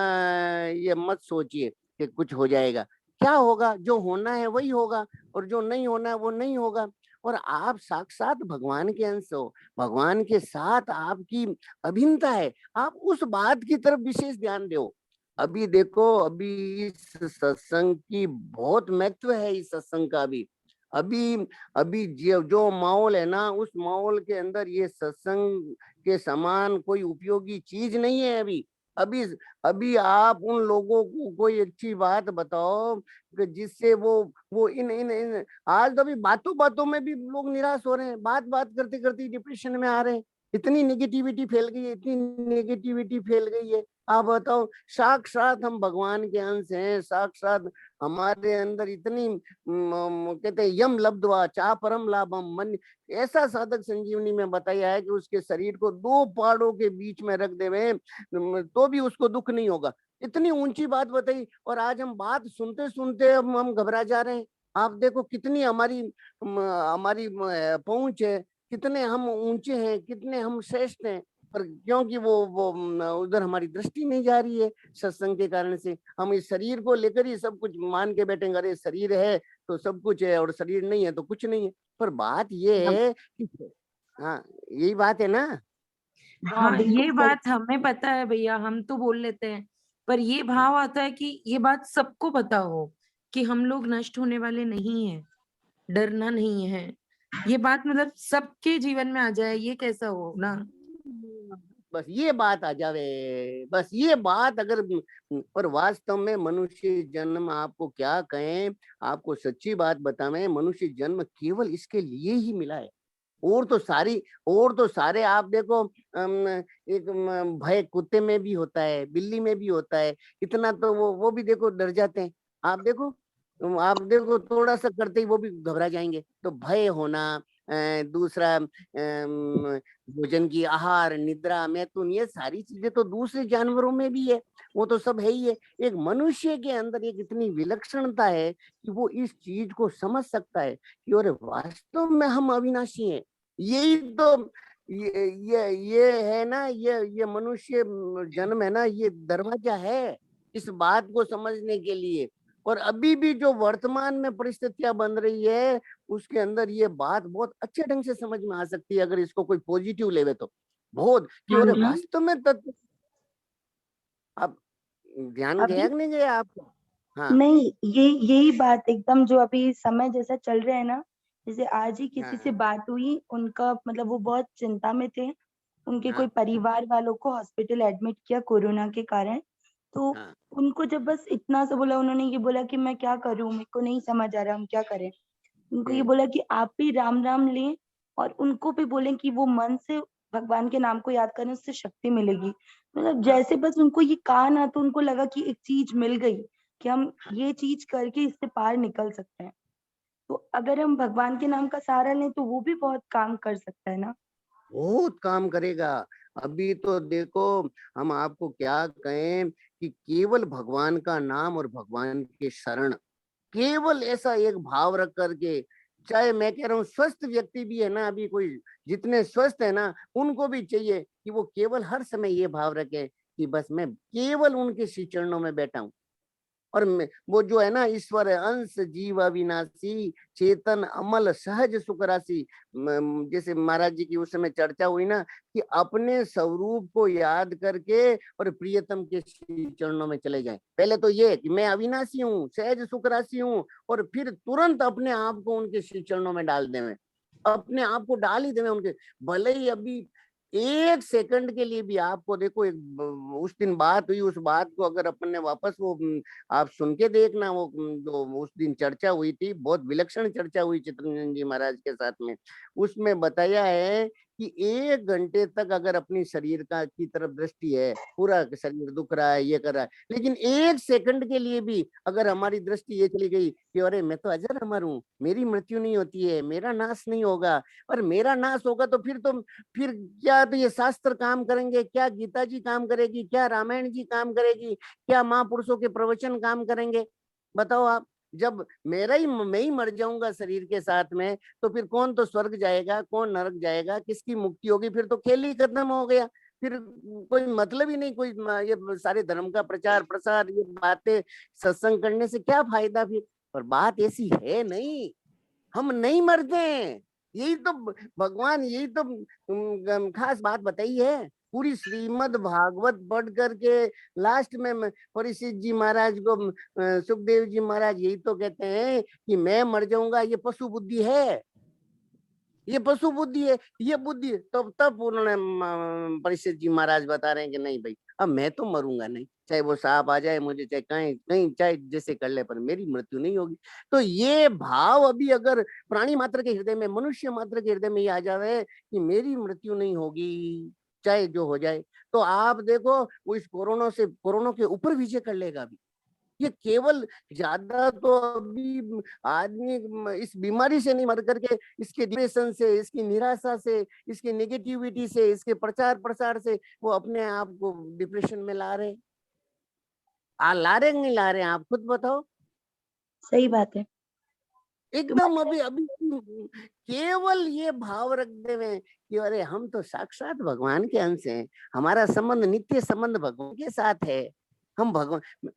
ये मत सोचिए कि कुछ हो जाएगा। क्या होगा, जो होना है वही होगा, और जो नहीं होना है वो नहीं होगा। और आप साक्षात भगवान के अंश हो, भगवान के साथ आपकी अभिन्नता है, आप उस बात की तरफ विशेष ध्यान दो। अभी देखो, अभी इस सत्संग की बहुत महत्व है, इस सत्संग का भी। अभी अभी जो माहौल है ना, उस माहौल के अंदर ये सत्संग के समान कोई उपयोगी चीज नहीं है। अभी अभी अभी आप उन लोगों को कोई अच्छी बात बताओ कि जिससे वो इन आज तो अभी बातों बातों में भी लोग निराश हो रहे हैं, बात बात करते करते डिप्रेशन में आ रहे हैं। इतनी नेगेटिविटी फैल गई है, इतनी नेगेटिविटी फैल गई है। आप बताओ, साक्षात हम भगवान के अंश हैं, साक्षात हमारे अंदर इतनी कहते हैं यम लब्धवा चा परम लाभम मन। ऐसा साधक संजीवनी में बताया है कि उसके शरीर को दो पहाड़ों के बीच में रख देवे तो भी उसको दुख नहीं होगा। इतनी ऊंची बात बताई, और आज हम बात सुनते सुनते हम घबरा जा रहे हैं। आप देखो कितनी हमारी पहुंच है, कितने हम ऊंचे हैं, कितने हम श्रेष्ठ हैं, पर क्योंकि वो उधर हमारी दृष्टि नहीं जा रही है। सत्संग के कारण से हम इस शरीर को लेकर ही सब कुछ मान के बैठेंगे, अरे शरीर है तो सब कुछ है और शरीर नहीं है तो कुछ नहीं है। पर बात ये है कि हाँ, यही बात है ना। हाँ, हाँ, बिल्कुल ये सही। बात हमें पता है भैया, हम तो बोल लेते हैं, पर ये भाव आता है कि ये बात सबको पता हो कि हम लोग नष्ट होने वाले नहीं हैं, डरना नहीं है। ये बात मतलब सबके जीवन में आ जाए, ये कैसा हो ना? बस ये बात आ जावे, बस ये बात अगर पर वास्तव में मनुष्य जन्म आपको क्या कहें, आपको सच्ची बात बतावें, मनुष्य जन्म केवल इसके लिए ही मिला है। और तो सारे आप देखो एक भय कुत्ते में भी होता है, बिल्ली में भी होता है। इतना तो वो भी देखो डर जाते हैं। आप देखो थोड़ा सा करते ही वो भी घबरा जाएंगे। तो भय होना, दूसरा भोजन की आहार, निद्रा, मैथुन, ये सारी चीजें तो दूसरे जानवरों में भी है, वो तो सब है ही है। एक मनुष्य के अंदर एक इतनी विलक्षणता है कि वो इस चीज को समझ सकता है कि अरे वास्तव में हम अविनाशी हैं। यही तो ये है ना, ये मनुष्य जन्म है ना, ये दरवाजा है इस बात को समझने के लिए। और अभी भी जो वर्तमान में परिस्थितियां बन रही है, उसके अंदर ये बात बहुत अच्छे ढंग से समझ में आ सकती है, अगर इसको कोई पॉजिटिव लेवे तो। बहुत कि हाँ अरे जी। वास्तव में तत्व। अब ध्यान गया अभी कि नहीं गया आपको? हाँ नहीं, यही बात एकदम जो अभी समय जैसा चल रहा है ना, जैसे आज ही किसी से हाँ बात हुई, उनका मतलब वो बहुत चिंता में थे। उनके कोई हाँ परिवार वालों को हॉस्पिटल एडमिट किया कोरोना के कारण। तो हाँ उनको जब बस इतना सा बोला, उन्होंने ये बोला कि मैं क्या करूं, मेरे को नहीं समझ आ रहा हम क्या करें। उनको ये हम्म, बोला कि आप भी राम राम लें, और उनको भी बोलें कि वो मन से भगवान के नाम को याद करें, उससे शक्ति मिलेगी। मतलब हाँ जैसे बस उनको ये कहा ना, तो उनको लगा कि एक चीज मिल गई। कि हम ये चीज करके इससे पार निकल सकते हैं। तो अगर हम भगवान के नाम का सहारा लें तो वो भी बहुत काम कर सकता है ना। बहुत काम करेगा। अभी तो देखो, हम आपको क्या कहें कि केवल भगवान का नाम और भगवान के शरण, केवल ऐसा एक भाव रख करके, चाहे मैं कह रहा हूँ स्वस्थ व्यक्ति भी है ना, अभी कोई जितने स्वस्थ है ना, उनको भी चाहिए कि वो केवल हर समय ये भाव रखे कि बस मैं केवल उनके श्री चरणों में बैठा हूँ। और वो जो है ना, ईश्वर अंश जीव अविनाशी चेतन अमल सहज सुख राशि, जैसे महाराज जी की उस समय चर्चा हुई ना कि अपने स्वरूप को याद करके और प्रियतम के श्री चरणों में चले जाएं। पहले तो ये कि मैं अविनाशी हूँ, सहज सुख राशि हूँ, और फिर तुरंत अपने आप को उनके श्री चरणों में डाल देवे, अपने आप को डाल ही देवे उनके। भले ही अभी एक सेकंड के लिए भी आपको देखो, उस दिन बात हुई, उस बात को अगर अपन ने वापस वो आप सुन के देखना, वो जो उस दिन चर्चा हुई थी, बहुत विलक्षण चर्चा हुई चित्तरंजन जी महाराज के साथ में। उसमें बताया है कि 1 घंटे तक अगर अपनी शरीर का की तरफ दृष्टि है, पूरा शरीर दुख रहा है, ये कर रहा है, लेकिन 1 सेकंड के लिए भी अगर हमारी दृष्टि ये चली गई कि अरे मैं तो अजर अमर हूँ, मेरी मृत्यु नहीं होती है, मेरा नाश नहीं होगा, और मेरा नाश होगा तो फिर क्या, तो ये शास्त्र काम करेंगे क्या, गीता जी काम करेगी क्या, रामायण जी काम करेगी क्या, महापुरुषों के प्रवचन काम करेंगे? बताओ आप। जब मैं ही मर जाऊंगा शरीर के साथ में, तो फिर कौन तो स्वर्ग जाएगा, कौन नरक जाएगा, किसकी मुक्ति होगी? फिर तो खेल ही खत्म हो गया। फिर कोई मतलब ही नहीं, कोई ये सारे धर्म का प्रचार प्रसार, ये बातें सत्संग करने से क्या फायदा फिर? पर बात ऐसी है नहीं, हम नहीं मरते हैं। यही तो भगवान, यही तो खास बात बताई है। पूरी श्रीमद् भागवत पढ़ करके लास्ट में परीक्षित जी महाराज को सुखदेव जी महाराज यही तो कहते हैं कि मैं मर जाऊंगा, ये पशु बुद्धि है, ये पशु बुद्धि है, ये बुद्धि है। तब उन्होंने परीक्षित जी महाराज बता रहे हैं कि नहीं भाई, अब मैं तो मरूंगा नहीं, चाहे वो सांप आ जाए मुझे, चाहे कहीं कहीं चाहे जैसे कर ले, पर मेरी मृत्यु नहीं होगी। तो ये भाव अभी अगर प्राणी मात्र के हृदय में, मनुष्य मात्र के हृदय में ये आ जाए कि मेरी मृत्यु नहीं होगी, चाहे जो हो जाए, तो आप देखो वो इस कोरोना के ऊपर विजय कर लेगा अभी। ये केवल ज्यादा तो अभी आदमी इस बीमारी से नहीं मर करके, इसके डिप्रेशन से, इसकी निराशा से, इसकी नेगेटिविटी से, इसके प्रचार प्रसार से वो अपने आप को डिप्रेशन में ला रहे। ला रहे नहीं ला रहे, आप खुद बताओ। सही बात है। एकदम अभी अभी केवल ये भाव रख देवे कि अरे हम तो साक्षात भगवान के अंश हैं, हमारा संबंध नित्य संबंध भगवान के साथ है, हम भगवान।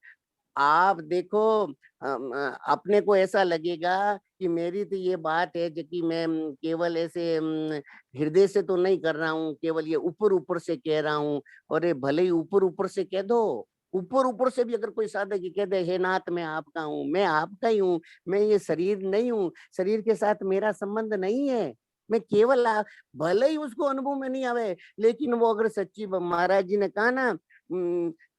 आप देखो, अपने को ऐसा लगेगा कि मेरी तो ये बात है जो कि मैं केवल ऐसे हृदय से तो नहीं कर रहा हूँ, केवल ये ऊपर ऊपर से कह रहा हूँ। और ये भले ही ऊपर ऊपर से कह दो, ऊपर ऊपर से भी अगर कोई साधक ये कह दे, हे नाथ मैं आपका हूँ, मैं आपका ही हूँ, मैं ये शरीर नहीं हूँ, शरीर के साथ मेरा संबंध नहीं है, मैं केवल भले ही उसको अनुभव में नहीं आवे, लेकिन वो अगर सच्ची, महाराज जी ने कहा ना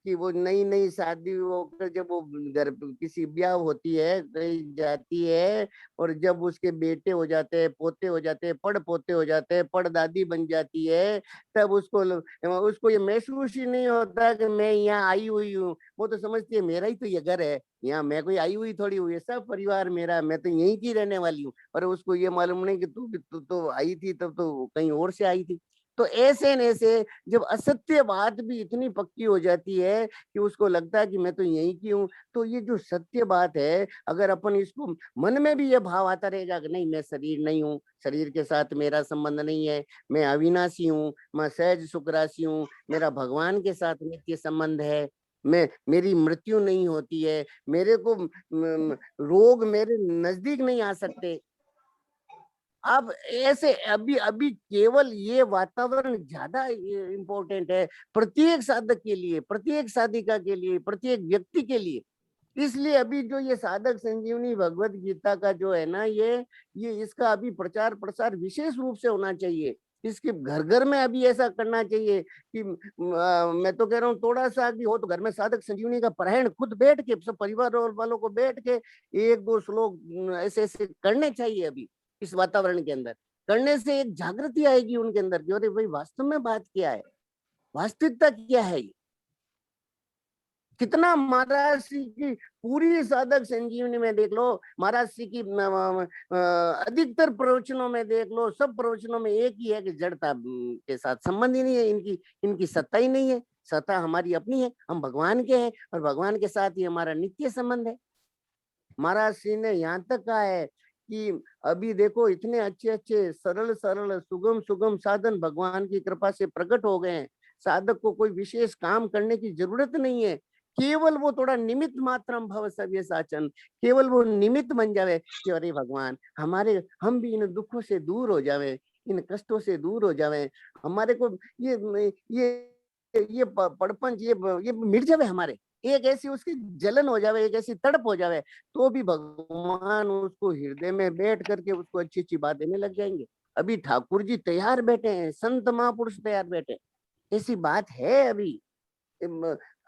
कि वो नई नई शादी होकर जब वो घर किसी ब्याह होती है, कहीं जाती है, और जब उसके बेटे हो जाते हैं, पोते हो जाते हैं, पड़ पोते हो जाते हैं, पड़ दादी बन जाती है, तब उसको ये महसूस ही नहीं होता कि मैं यहाँ आई हुई हूँ। वो तो समझती है मेरा ही तो ये घर है, यहाँ मैं कोई आई हुई थोड़ी हुई है, सब परिवार मेरा, मैं तो यहीं की रहने वाली हूँ। और उसको ये मालूम नहीं कि तू तो आई थी, तब तो कहीं और से आई थी। तो ऐसे न ऐसे जब असत्य बात भी इतनी पक्की हो जाती है कि उसको लगता है कि मैं तो यहीं की हूँ, तो ये जो सत्य बात है, अगर अपन इसको मन में भी ये भाव आता रहेगा कि नहीं मैं शरीर नहीं हूँ, शरीर के साथ मेरा संबंध नहीं है, मैं अविनाशी हूँ, मैं सहज सुख राशि हूँ, मेरा भगवान के साथ नित्य संबंध है, मेरी मृत्यु नहीं होती है, मेरे को रोग मेरे नजदीक नहीं आ सकते। अब ऐसे अभी अभी केवल ये वातावरण ज्यादा इम्पोर्टेंट है प्रत्येक साधक के लिए, प्रत्येक साधिका के लिए, प्रत्येक व्यक्ति के लिए। इसलिए अभी जो ये साधक संजीवनी भगवत गीता का जो है ना, ये इसका अभी प्रचार प्रसार विशेष रूप से होना चाहिए। इसके घर घर में अभी ऐसा करना चाहिए कि मैं तो कह रहा हूँ थोड़ा सा भी हो तो घर में साधक संजीवनी का पारायण खुद बैठ के, सब परिवार वालों को बैठ के 1-2 श्लोक ऐसे ऐसे करने चाहिए अभी इस वातावरण के अंदर। करने से एक जागृति आएगी उनके अंदर कि अरे भाई वास्तव में बात क्या है, वास्तविकता क्या है ये। कितना महाराज श्री की पूरी साधक संजीवनी में देख लो, महाराज श्री की अधिकतर प्रवचनों में देख लो, सब प्रवचनों में एक ही है कि जड़ता के साथ संबंध ही नहीं है, इनकी सत्ता ही नहीं है। सत्ता हमारी अपनी है, हम भगवान के हैं और भगवान के साथ ही हमारा नित्य संबंध है। महाराज श्री ने यहाँ तक कहा है कि अभी देखो इतने अच्छे अच्छे सरल सरल सुगम सुगम साधन भगवान की कृपा से प्रकट हो गए हैं। साधक को कोई विशेष काम करने की जरूरत नहीं है, केवल वो थोड़ा निमित्त मात्रम भव सव्य साचन, केवल वो निमित्त बन जावे कि अरे भगवान हम भी इन दुखों से दूर हो जावे, इन कष्टों से दूर हो जावे, हमारे को ये पड़पंच ये मिट जावे, हमारे एक ऐसी उसकी जलन हो जावे, एक ऐसी तड़प हो जावे, तो भी भगवान उसको हृदय में बैठ करके उसको अच्छी अच्छी बात देने लग जाएंगे। अभी ठाकुर जी तैयार बैठे हैं, संत महापुरुष तैयार बैठे, ऐसी बात है।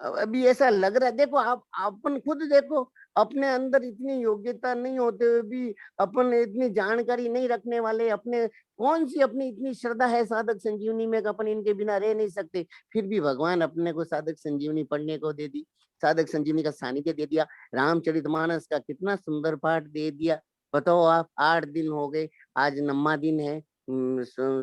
अभी ऐसा लग रहा है, देखो आप अपन खुद देखो, अपने अंदर इतनी योग्यता नहीं होते हुए भी, अपन इतनी जानकारी नहीं रखने वाले, अपने कौन सी अपनी इतनी श्रद्धा है साधक संजीवनी में कि अपन इनके बिना रह नहीं सकते, फिर भी भगवान अपने को साधक संजीवनी पढ़ने को दे दी, साधक संजीवनी का सानिध्य दे दिया, रामचरितमानस का कितना सुंदर पाठ दे दिया। बताओ आप, 8 दिन हो गए, आज 9वां दिन है,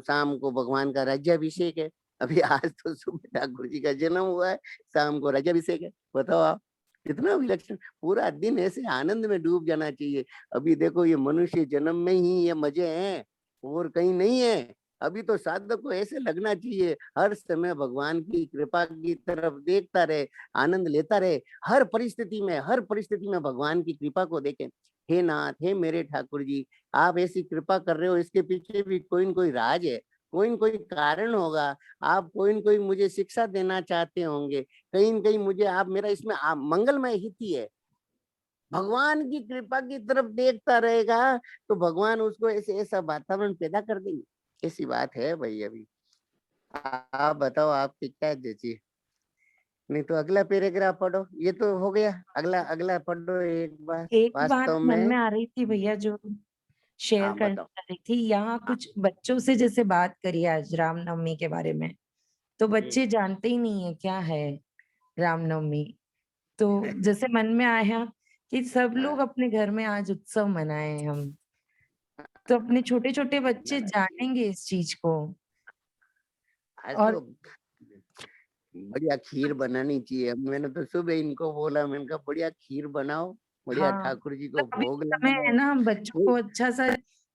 शाम को भगवान का राज्याभिषेक है। अभी आज तो सुबह ठाकुर जी का जन्म हुआ है, शाम को राज्याभिषेक है। बताओ आप, कितना विलक्षण, पूरा दिन ऐसे आनंद में डूब जाना चाहिए। अभी देखो ये मनुष्य जन्म में ही ये मजे हैं, और कहीं नहीं है। अभी तो साधक को ऐसे लगना चाहिए हर समय भगवान की कृपा की तरफ देखता रहे, आनंद लेता रहे, हर परिस्थिति में भगवान की कृपा को देखे। हे नाथ, हे मेरे ठाकुर जी, आप ऐसी कृपा कर रहे हो, इसके पीछे भी कोई न कोई राज है, कोई न कोई कारण होगा। आप कोई न कोई मुझे शिक्षा देना चाहते होंगे, कहीं न कहीं मुझे आप मेरा इसमें मंगलमय हित ही है। भगवान की कृपा की तरफ देखता रहेगा तो भगवान उसको ऐसे ऐसा वातावरण पैदा कर देंगे। ऐसी बात है भाई। अभी आप बताओ, आपकी क्या जची? नहीं तो अगला पैराग्राफ पढ़ो, ये तो हो गया, अगला अगला पढ़ो एक बार। एक बात वास्तव मन में में आ रही थी भैया, जो शेयर हाँ करना बताओ। चाह रही थी। यहाँ कुछ बच्चों से जैसे बात करी आज रामनवमी के बारे में, तो बच्चे जानते ही नहीं है क्या है रामनवमी। तो जैसे मन में आया कि सब लोग अपने घर में आज उत्सव मनाएं हम, तो अपने छोटे छोटे बच्चे मनाना चाहिए। जानेंगे इस चीज को। आज और तो बढ़िया खीर बनानी चाहिए। मैंने तो सुबह इनको बोला, मैंने कहा बढ़िया खीर बनाओ, बढ़िया हाँ, ठाकुर जी को मतलब अभी भोग समय लगाओ। है ना, हम बच्चों को अच्छा सा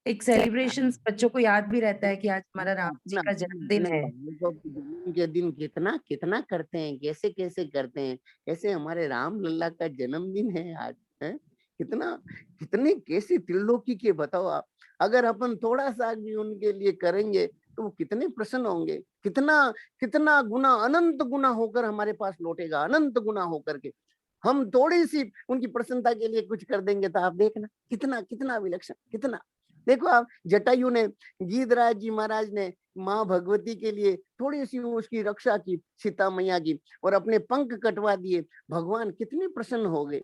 एक सेलिब्रेशन, बच्चों को याद भी रहता है कि आज हमारा राम जी अपना का जन्मदिन अपने है। बालकों के जन्म के दिन कितना कितना करते हैं, कैसे कैसे करते हैं। ऐसे हमारे राम लल्ला का जन्मदिन है आज, है कितना, कितने कैसे त्रिलोकी के, बताओ आप। अगर अपन थोड़ा सा भी उनके लिए करेंगे तो वो कितने प्रसन्न होंगे, कितना कितना गुना, अनंत गुना होकर हमारे पास लौटेगा, अनंत गुना होकर के। हम थोड़ी सी उनकी प्रसन्नता के लिए कुछ कर देंगे तो आप देखना कितना कितना विलक्षण, कितना। देखो आप, जटायु ने, गीधराज जी महाराज ने माँ भगवती के लिए थोड़ी सी उसकी रक्षा की, सीता मैया की, और अपने पंख कटवा दिए। भगवान कितने प्रसन्न हो गए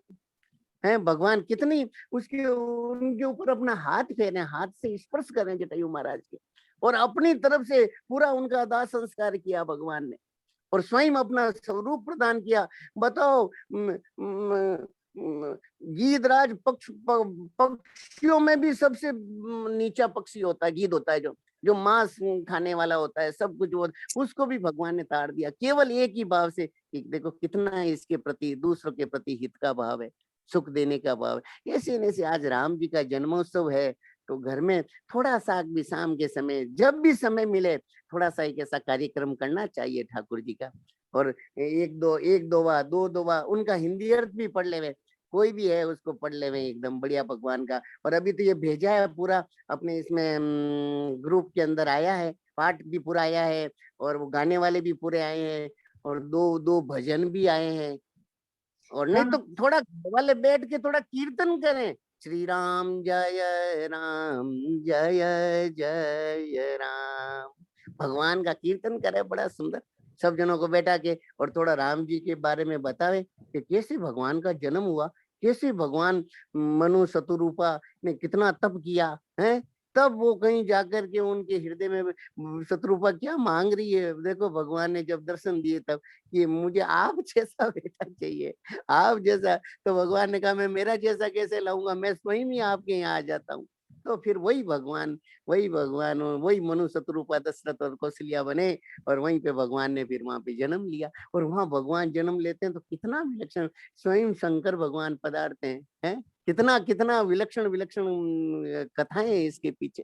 हैं, भगवान कितनी उसके उनके ऊपर अपना हाथ फेरे, हाथ से स्पर्श करें जटायु महाराज के, और अपनी तरफ से पूरा उनका दाह संस्कार किया भगवान ने, और स्वयं अपना स्वरूप प्रदान किया। बताओ, गीधराज पक्षियों में भी सबसे नीचा पक्षी होता है, गीध होता है, जो मांस खाने वाला होता है, सब कुछ वो, उसको भी भगवान ने ताड़ दिया, केवल एक ही भाव से कि देखो कितना इसके प्रति, दूसरों के प्रति हित का भाव है, सुख देने का भाव है। ऐसे ऐसे आज राम जी का जन्मोत्सव है, तो घर में थोड़ा सा भी शाम के समय, जब भी समय मिले, थोड़ा सा एक ऐसा कार्यक्रम करना चाहिए ठाकुर जी का। और एक दो दोवा उनका हिंदी अर्थ भी पढ़ लेवे, कोई भी है उसको पढ़ लेवे एकदम बढ़िया भगवान का। और अभी तो ये भेजा है पूरा अपने इसमें ग्रुप के अंदर आया है, पाठ भी पूरा आया है, और वो गाने वाले भी पूरे आए हैं, और दो दो भजन भी आए हैं। और नहीं तो थोड़ा घर वाले बैठ के थोड़ा कीर्तन करें, श्री राम जय राम, जय जय राम, भगवान का कीर्तन करे बड़ा सुंदर, सब जनों को बैठा के, और थोड़ा राम जी के बारे में बतावे कि कैसे भगवान का जन्म हुआ, कैसे भगवान मनु शतरूपा ने कितना तप किया है, तब वो कहीं जाकर के उनके हृदय में शत्रुपा क्या मांग रही है, देखो भगवान ने जब दर्शन दिए तब कि मुझे आप जैसा बेटा चाहिए, आप जैसा। तो भगवान ने कहा मैं मेरा जैसा कैसे लाऊंगा, मैं स्वयं ही आपके यहाँ आ जाता हूँ। तो फिर वही भगवान वही मनु शत्रुपा दशरथ और कौशल्या बने, और वहीं पे भगवान ने फिर वहां पे जन्म लिया। और वहां भगवान जन्म लेते हैं तो कितना विलक्षण, स्वयं शंकर भगवान पधारते हैं। कितना कितना विलक्षण विलक्षण कथाएं हैं इसके पीछे।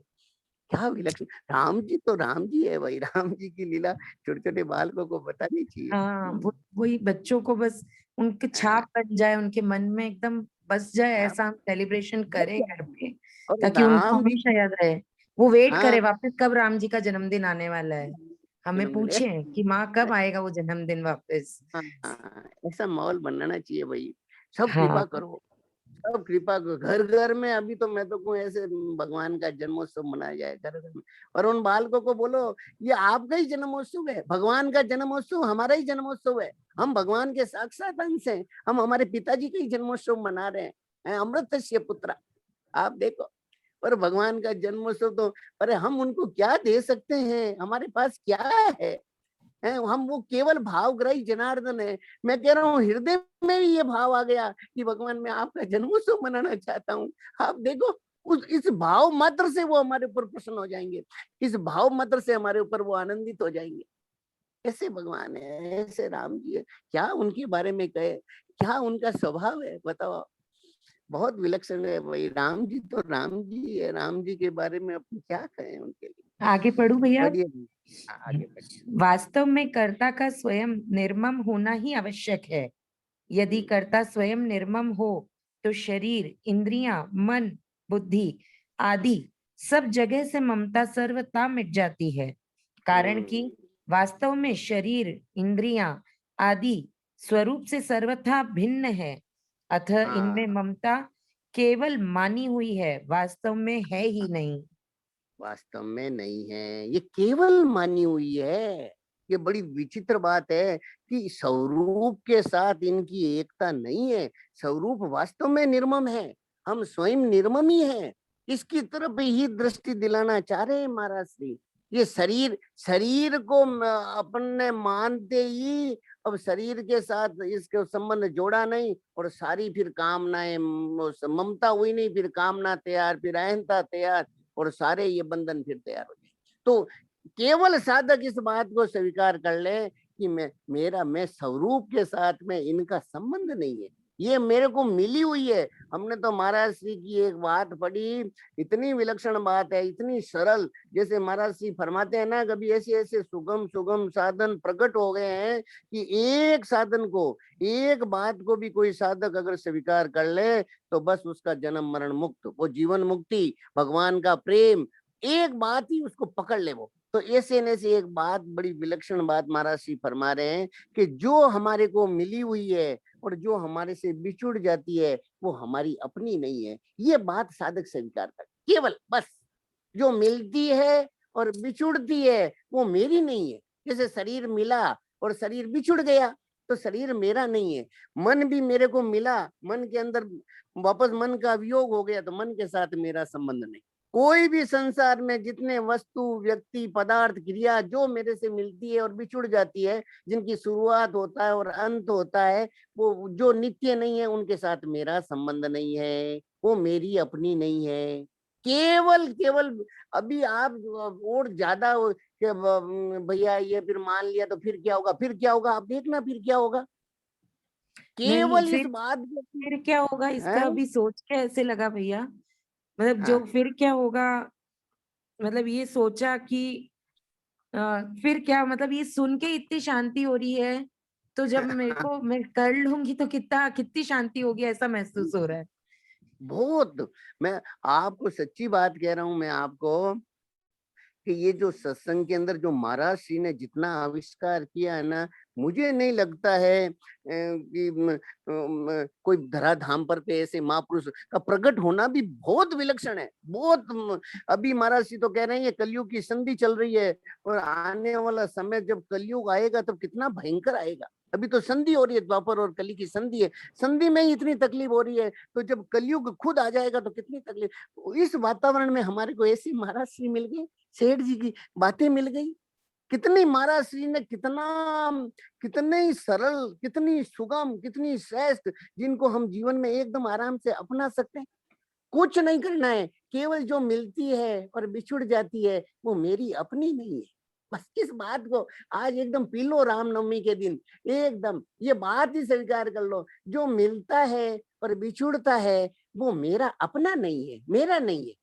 क्या विलक्षण, राम जी तो राम जी है भाई, राम जी की लीला छोटे छोटे बालकों को बतानी चाहिए। हाँ, वही बच्चों को बस उनके हाँ, छाप बन जाए, उनके मन में एकदम बस जाए, हाँ, ऐसा हम सेलिब्रेशन करें घर पे, और ताकि उनको राम जी, हमेशा याद रहे। वो वेट हाँ, करे वापस कब राम जी का जन्मदिन आने वाला है, हमें जन्मदिन पूछे कि माँ कब आएगा वो जन्मदिन वापस। हाँ, ऐसा माहौल बनाना चाहिए भाई। सब हाँ कृपा करो, सब कृपा करो, घर घर में। अभी तो मैं तो कहूँ ऐसे भगवान का जन्मोत्सव मनाया जाए घर घर में, और उन बालकों को बोलो ये आपका ही जन्मोत्सव है, भगवान का जन्मोत्सव हमारा ही जन्मोत्सव है। हम भगवान के साक्षात अंश हैं, हम हमारे पिताजी का ही जन्मोत्सव मना रहे हैं, अमृतस्य पुत्र। आप देखो, पर भगवान का जन्मोत्सव तो, अरे हम उनको क्या दे सकते हैं, हमारे पास क्या है, हम वो केवल भावग्राही जनार्दन है। मैं कह रहा हूँ हृदय में भी ये भाव आ गया कि भगवान मैं आपका जन्मोत्सव मनाना चाहता हूँ। आप देखो, उस इस भाव मात्र से वो हमारे ऊपर प्रसन्न हो जाएंगे, इस भाव मात्र से हमारे ऊपर वो आनंदित हो जाएंगे। ऐसे भगवान है, ऐसे राम जी है, क्या उनके बारे में कहे, क्या उनका स्वभाव है बताओ। बहुत विलक्षण है भाई, राम जी तो राम जी है, राम जी के बारे में अपन क्या कहें उनके लिए। आगे पढ़ू भैया। बढ़िया, आगे बढ़िए। वास्तव में कर्ता का स्वयं निर्मम होना ही आवश्यक है। यदि कर्ता स्वयं निर्मम हो तो शरीर, इंद्रियां, मन, बुद्धि आदि सब जगह से ममता सर्वथा मिट जाती है। कारण कि वास्तव में शरीर, इंद्रियां आदि स्वरूप से सर्वथा भिन्न है, अतः इनमें हाँ, ममता केवल मानी हुई है, वास्तव में है ही नहीं। वास्तव में नहीं है, ये केवल मानी हुई है। ये बड़ी विचित्र बात है कि स्वरूप के साथ इनकी एकता नहीं है। स्वरूप वास्तव में निर्मम है, हम स्वयं निर्मम ही हैं। इसकी तरफ ही दृष्टि दिलाना चाह रहे हैं महाराज श्री। ये शरीर, शरीर को अपन ने मानते ही अब शरीर के साथ इसके संबंध जोड़ा नहीं, और सारी फिर कामनाएं, ममता हुई नहीं, फिर कामना तैयार, फिर अहंता तैयार, और सारे ये बंधन फिर तैयार हो जाए। तो केवल साधक इस बात को स्वीकार कर ले कि मैं स्वरूप के साथ में इनका संबंध नहीं है, ये मेरे को मिली हुई है। हमने तो महाराज श्री की एक बात पढ़ी, इतनी विलक्षण बात है, इतनी सरल। जैसे महाराज श्री फरमाते हैं ना, कभी ऐसे ऐसे सुगम सुगम साधन प्रकट हो गए हैं कि एक साधन को, एक बात को भी कोई साधक अगर स्वीकार कर ले तो बस उसका जन्म मरण मुक्त, वो जीवन मुक्ति, भगवान का प्रेम, एक बात ही उसको पकड़ ले वो। तो ऐसे न से एक बात, बड़ी विलक्षण बात महाराज श्री फरमा रहे हैं कि जो हमारे को मिली हुई है और जो हमारे से बिछुड़ जाती है वो हमारी अपनी नहीं है। ये बात साधक स्वीकार कर, केवल बस जो मिलती है और बिछुड़ती है वो मेरी नहीं है। जैसे शरीर मिला और शरीर बिछुड़ गया तो शरीर मेरा नहीं है। मन भी मेरे को मिला, मन के अंदर वापस मन का वियोग हो गया तो मन के साथ मेरा संबंध नहीं। कोई भी संसार में जितने वस्तु, व्यक्ति, पदार्थ, क्रिया जो मेरे से मिलती है और बिछुड़ जाती है, जिनकी शुरुआत होता है और अंत होता है, वो जो नित्य नहीं है उनके साथ मेरा संबंध नहीं है, वो मेरी अपनी नहीं है। केवल केवल अभी आप और ज्यादा भैया ये फिर मान लिया तो फिर क्या होगा, फिर क्या होगा, आप देखना फिर क्या होगा। नहीं, केवल इस बात को फिर क्या होगा है। इसका अभी सोच के ऐसे लगा भैया, मतलब जो हाँ, फिर क्या होगा, मतलब ये सोचा कि अ, फिर क्या, मतलब ये सुन के इतनी शांति हो रही है, तो जब मेरे को मैं कर लूंगी तो कितना कितनी शांति होगी, ऐसा महसूस हो रहा है। बहुत। मैं आपको सच्ची बात कह रहा हूं, मैं आपको कि ये जो सत्संग के अंदर जो महाराज श्री ने जितना आविष्कार किया है ना, मुझे नहीं लगता है कि कोई धराधाम पर पे ऐसे महापुरुष का प्रकट होना भी बहुत विलक्षण है, बहुत अभी महाराज श्री तो कह रहे हैं ये कलयुग की संधि चल रही है, और आने वाला समय जब कलयुग आएगा तब कितना भयंकर आएगा। अभी तो संधि हो रही है, द्वापर और कली की संधि है, संधि में ही इतनी तकलीफ हो रही है, तो जब कलयुग खुद आ जाएगा तो कितनी तकलीफ। इस वातावरण में हमारे को ऐसी महाराज श्री मिल गई, सेठ जी की बातें मिल गई, कितनी महाराज श्री ने कितने ही सरल, कितनी सुगम, कितनी श्रेष्ठ, जिनको हम जीवन में एकदम आराम से अपना सकते हैं। कुछ नहीं करना है, केवल जो मिलती है और बिछुड़ जाती है वो मेरी अपनी नहीं है। बस इस बात को आज एकदम पी लो, रामनवमी के दिन एकदम ये बात ही स्वीकार कर लो, जो मिलता है और बिछुड़ता है वो मेरा अपना नहीं है, मेरा नहीं है।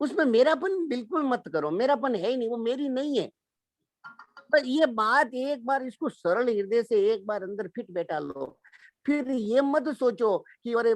उसमें मेरापन बिल्कुल मत करो, मेरापन है ही नहीं, वो मेरी नहीं है। पर ये बात एक बार इसको सरल हृदय से एक बार अंदर फिट बैठा लो, फिर ये मत सोचो कि अरे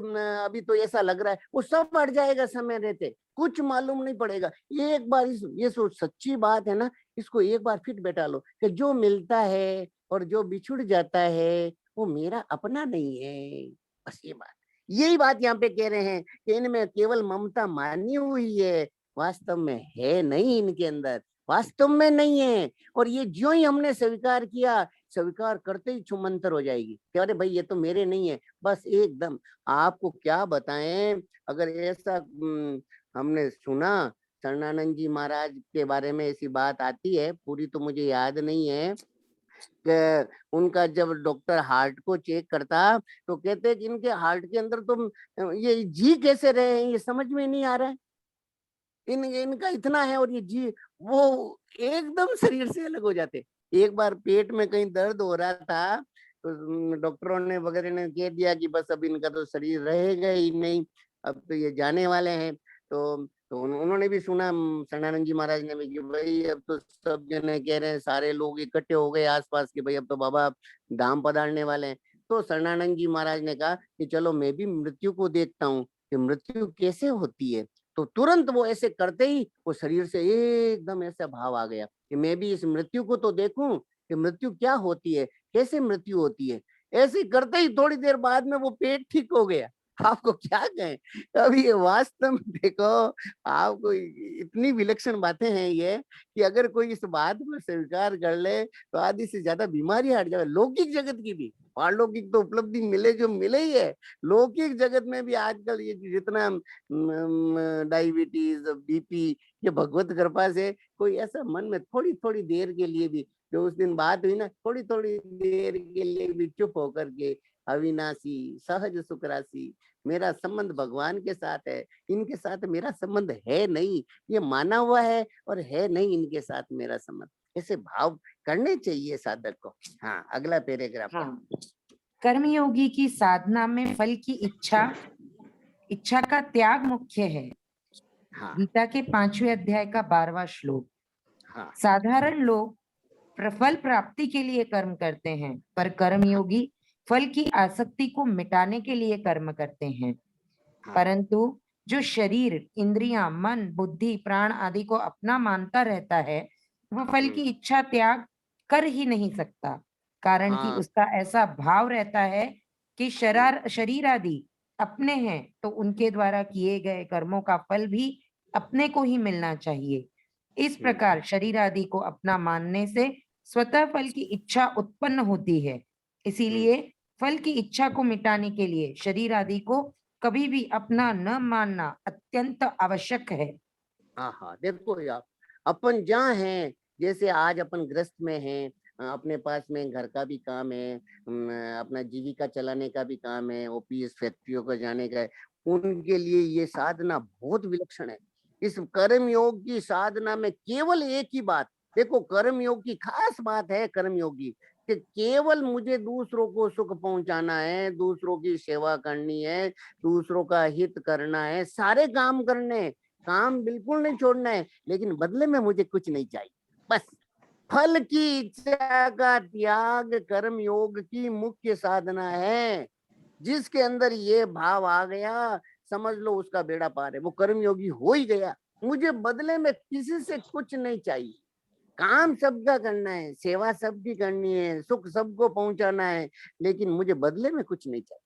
अभी तो ऐसा लग रहा है, वो सब बढ़ जाएगा समय रहते, कुछ मालूम नहीं पड़ेगा। एक बार ये सच्ची बात है ना, इसको एक बार फिट बैठा लो कि जो मिलता है और जो बिछुड़ जाता है वो मेरा अपना नहीं है। बस ये बात, यही बात यहाँ पे कह रहे हैं कि इनमें केवल ममता मानी हुई है, वास्तव में है नहीं, इनके अंदर वास्तव में नहीं है। और ये जो ही हमने स्वीकार किया, स्वीकार करते ही छुमंतर हो जाएगी कि अरे भाई ये तो मेरे नहीं है। बस एकदम आपको क्या बताएं, अगर ऐसा हमने सुना, शरणानंद जी महाराज के बारे में ऐसी बात आती है, पूरी तो मुझे याद नहीं है, कि उनका जब डॉक्टर हार्ट को चेक करता तो कहते हैं कि इनके हार्ट के अंदर तो ये जी कैसे रहे हैं, ये समझ में नहीं आ रहा है, इनका इतना है और ये जी, वो एकदम शरीर से अलग हो जाते। एक बार पेट में कहीं दर्द हो रहा था तो डॉक्टरों ने वगैरह ने कह दिया कि बस अब इनका तो शरीर रहेगा ही नहीं, अब तो ये जाने वाले हैं। तो उन्होंने भी सुना, शरणानंद जी महाराज ने भी, कि भाई अब तो सब जने कह रहे हैं, सारे लोग इकट्ठे हो गए आसपास कि भाई अब तो बाबा धाम पधारने वाले हैं। तो शरणानंद जी महाराज ने कहा कि चलो मैं भी मृत्यु को देखता हूँ कि मृत्यु कैसे होती है। तो तुरंत वो ऐसे करते ही वो शरीर से एकदम ऐसा भाव आ गया कि मैं भी इस मृत्यु को तो देखूं कि मृत्यु क्या होती है, कैसे मृत्यु होती है। ऐसे करते ही थोड़ी देर बाद में वो पेट ठीक हो गया। आपको क्या कहें, अभी ये वास्तव में देखो, आपको इतनी विलक्षण बातें हैं ये, कि अगर कोई इस बात को स्वीकार कर ले तो आधी से ज्यादा बीमारी हट जाए, लौकिक जगत की भी। पारलौकिक तो उपलब्धि मिले जो मिले ही है, लौकिक जगत में भी आजकल ये जितना डायबिटीज, बीपी, ये भगवत कृपा से कोई ऐसा मन में थोड़ी थोड़ी देर के लिए भी, जो उस दिन बात हुई ना, थोड़ी थोड़ी देर के लिए भी चुप होकर के, अविनाशी सहज सुख राशि, मेरा संबंध भगवान के साथ है, इनके साथ मेरा संबंध है नहीं, ये माना हुआ है और है नहीं इनके साथ मेरा संबंध, ऐसे भाव करने चाहिए साधक को। हाँ, अगला पैराग्राफ। हाँ, कर्मयोगी की साधना में फल की इच्छा का त्याग मुख्य है। हाँ गीता के 5वें अध्याय का 12वां श्लोक। हाँ साधारण लोग फल प्राप्ति के लिए कर्म करते हैं, पर कर्मयोगी फल की आसक्ति को मिटाने के लिए कर्म करते हैं। हाँ परंतु जो शरीर, इंद्रियां, मन, बुद्धि, प्राण आदि को अपना मानता रहता है, वह फल की इच्छा त्याग कर ही नहीं सकता, कारण कि हाँ उसका ऐसा भाव रहता है कि शरीर आदि अपने हैं, तो उनके द्वारा किए गए कर्मों का फल भी अपने को ही मिलना चाहिए। इस प्रकार शरीर आदि को अपना मानने से स्वतः फल की इच्छा उत्पन्न होती है। इसीलिए फल की इच्छा को मिटाने के लिए शरीर आदि को कभी भी अपना न मानना अत्यंत आवश्यक है। हाँ हाँ, देखो यार, अपन जहाँ हैं, जैसे आज अपन ग्रस्त में हैं, अपने पास में घर का भी काम है, अपना जीविका चलाने का भी काम है, ऑफिस फैक्ट्रियों को जाने का है, उनके लिए ये साधना बहुत विलक्षण है। इस कर्म योग की साधना में केवल एक ही बात, देखो कर्म योग की खास बात है, कर्म योगी कि केवल मुझे दूसरों को सुख पहुंचाना है, दूसरों की सेवा करनी है, दूसरों का हित करना है, सारे काम करने हैं, काम बिल्कुल नहीं छोड़ना है, लेकिन बदले में मुझे कुछ नहीं चाहिए। बस फल की इच्छा का त्याग कर्म योग की मुख्य साधना है। जिसके अंदर ये भाव आ गया, समझ लो उसका बेड़ा पार है, वो कर्म योगी हो ही गया। मुझे बदले में किसी से कुछ नहीं चाहिए, काम सबका करना है, सेवा सबकी करनी है, सुख सबको पहुंचाना है, लेकिन मुझे बदले में कुछ नहीं चाहिए।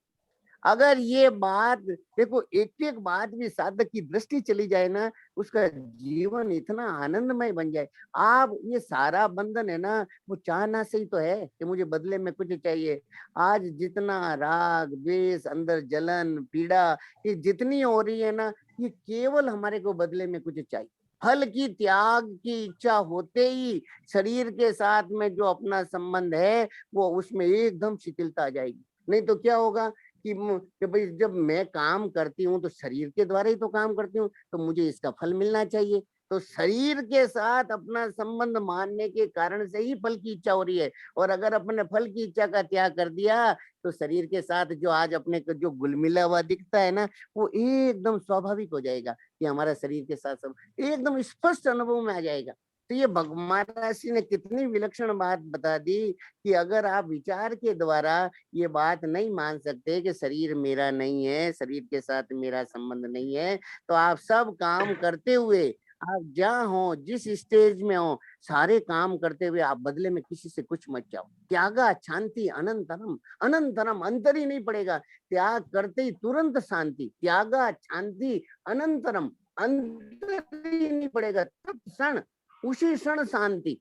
अगर ये बात देखो, एक एक बात भी साधक की दृष्टि चली जाए ना, उसका जीवन इतना आनंदमय बन जाए। आप ये सारा बंधन है ना, वो चाहना से ही तो है कि मुझे बदले में कुछ चाहिए। आज जितना राग द्वेष, अंदर जलन पीड़ा, ये जितनी हो रही है ना, ये केवल हमारे को बदले में कुछ चाहिए। फल की त्याग की इच्छा होते ही शरीर के साथ में जो अपना संबंध है, वो उसमें एकदम शिथिलता आ जाएगी। नहीं तो क्या होगा कि भाई जब मैं काम करती हूँ तो शरीर के द्वारा ही तो काम करती हूँ, तो मुझे इसका फल मिलना चाहिए। तो शरीर के साथ अपना संबंध मानने के कारण से ही फल की इच्छा हो रही है। और अगर अपने फल की इच्छा का त्याग कर दिया, तो शरीर के साथ जो आज अपने को जो गुलमिला हुआ दिखता है ना, वो एकदम स्वाभाविक हो जाएगा कि हमारा शरीर के साथ सब एकदम स्पष्ट अनुभव में आ जाएगा। तो ये भगवान राशि ने कितनी विलक्षण बात बता दी कि अगर आप विचार के द्वारा ये बात नहीं मान सकते कि शरीर मेरा नहीं है, शरीर के साथ मेरा संबंध नहीं है, तो आप सब काम करते हुए, आप जहाँ हो, जिस स्टेज में हो, सारे काम करते हुए आप बदले में किसी से कुछ मत चाहो। त्यागा शांति अनंतरम, अनंतरम अंतर ही नहीं पड़ेगा। त्याग करते ही तुरंत शांति, त्यागा शांति अनंतरम, अंतर ही नहीं पड़ेगा। तत्क्षण, उसी क्षण शांति।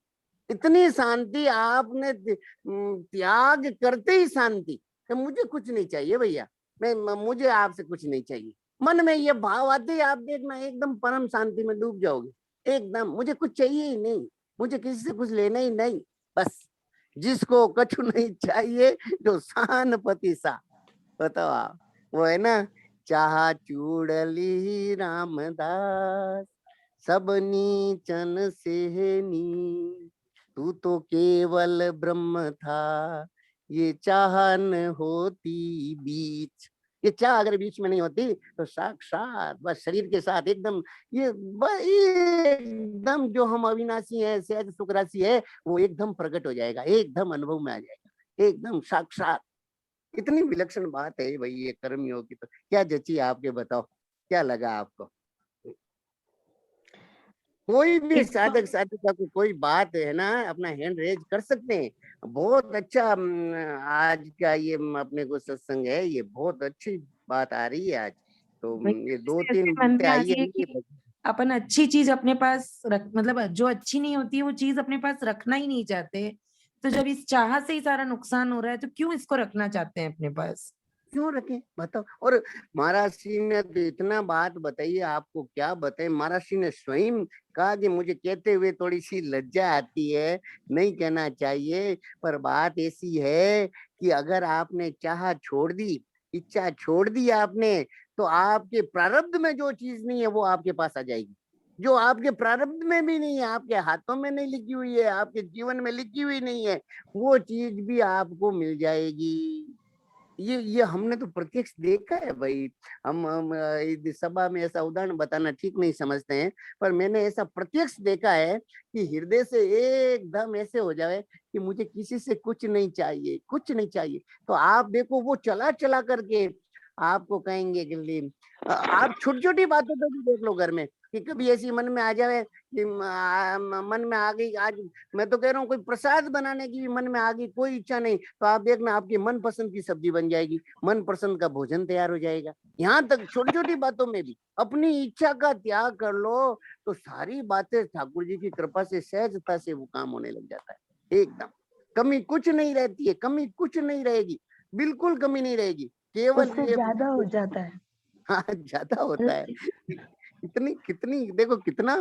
इतनी शांति आपने त्याग करते ही शांति, तो मुझे कुछ नहीं चाहिए भैया, मुझे आपसे कुछ नहीं चाहिए। मन में ये भाव आते ही आप देखना एकदम परम शांति में डूब जाओगे। एकदम मुझे कुछ चाहिए ही नहीं, मुझे किसी से कुछ लेना ही नहीं। बस जिसको कछु नहीं चाहिए, जो शानपति सा, बताओ आप, वो है ना, चाहा चूड़ली रामदास, सब नीचन से नी, तू तो केवल ब्रह्म था, ये चाहन होती बीच। ये चाह अगर बीच में नहीं होती तो साक्षात बस शरीर के साथ एकदम ये एकदम जो हम अविनाशी है, सहज सुख राशि है, वो एकदम प्रकट हो जाएगा, एकदम अनुभव में आ जाएगा, एकदम साक्षात। इतनी विलक्षण बात है भाई ये कर्मयोग की। तो क्या जची आपके, बताओ क्या लगा आपको? कोई भी एक तो साधक साधिका को कोई बात है ना, अपना हैंड रेज कर सकते हैं। बहुत अच्छा आज का ये अपने को सत्संग है, ये बहुत अच्छी बात आ रही है आज। तो वही ये दो ऐसे तीन ऐसे मन बातें में आ आई रही है है कि अपन अच्छी चीज अपने पास रख, मतलब जो अच्छी नहीं होती है वो चीज अपने पास रखना ही नहीं चाहते। तो जब इस चाह से ही सारा नुकसान हो रहा है तो क्यों इसको रखना चाहते हैं अपने पास? क्यों रखें, बताओ। और महाराज जी ने तो इतना बात बताई, आपको क्या बताए। महाराज जी ने स्वयं कहा कि मुझे कहते हुए थोड़ी सी लज्जा आती है, नहीं कहना चाहिए, पर बात ऐसी है कि अगर आपने चाह छोड़ दी, इच्छा छोड़ दी आपने, तो आपके प्रारब्ध में जो चीज नहीं है वो आपके पास आ जाएगी। जो आपके प्रारब्ध में भी नहीं है, आपके हाथों में नहीं लिखी हुई है, आपके जीवन में लिखी हुई नहीं है, वो चीज भी आपको मिल जाएगी। ये हमने तो प्रत्यक्ष देखा है भाई। हम इस सभा में ऐसा उदाहरण बताना ठीक नहीं समझते हैं, पर मैंने ऐसा प्रत्यक्ष देखा है कि हृदय से एकदम ऐसे हो जाए कि मुझे किसी से कुछ नहीं चाहिए, कुछ नहीं चाहिए। तो आप देखो वो चला चला करके आपको कहेंगे कि आप छोटी छोटी बातों पे भी देख लो घर में, कि कभी ऐसी मन में आ जाए कि मन में आ गई आज, मैं तो कह रहा हूँ कोई प्रसाद बनाने की भी मन में आ गई, कोई इच्छा नहीं, तो आप देखना आपकी मन पसंद की सब्जी बन जाएगी, मन पसंद का भोजन तैयार हो जाएगा। यहाँ तक छोटी छोटी बातों में भी अपनी इच्छा का त्याग कर लो, तो सारी बातें ठाकुर जी की कृपा से सहजता से वो काम होने लग जाता है। एकदम कमी कुछ नहीं रहती है, कमी कुछ नहीं रहेगी, बिल्कुल कमी नहीं रहेगी। केवल उससे ये ज्यादा हो जाता है। हाँ ज्यादा होता है। इतनी कितनी देखो, कितना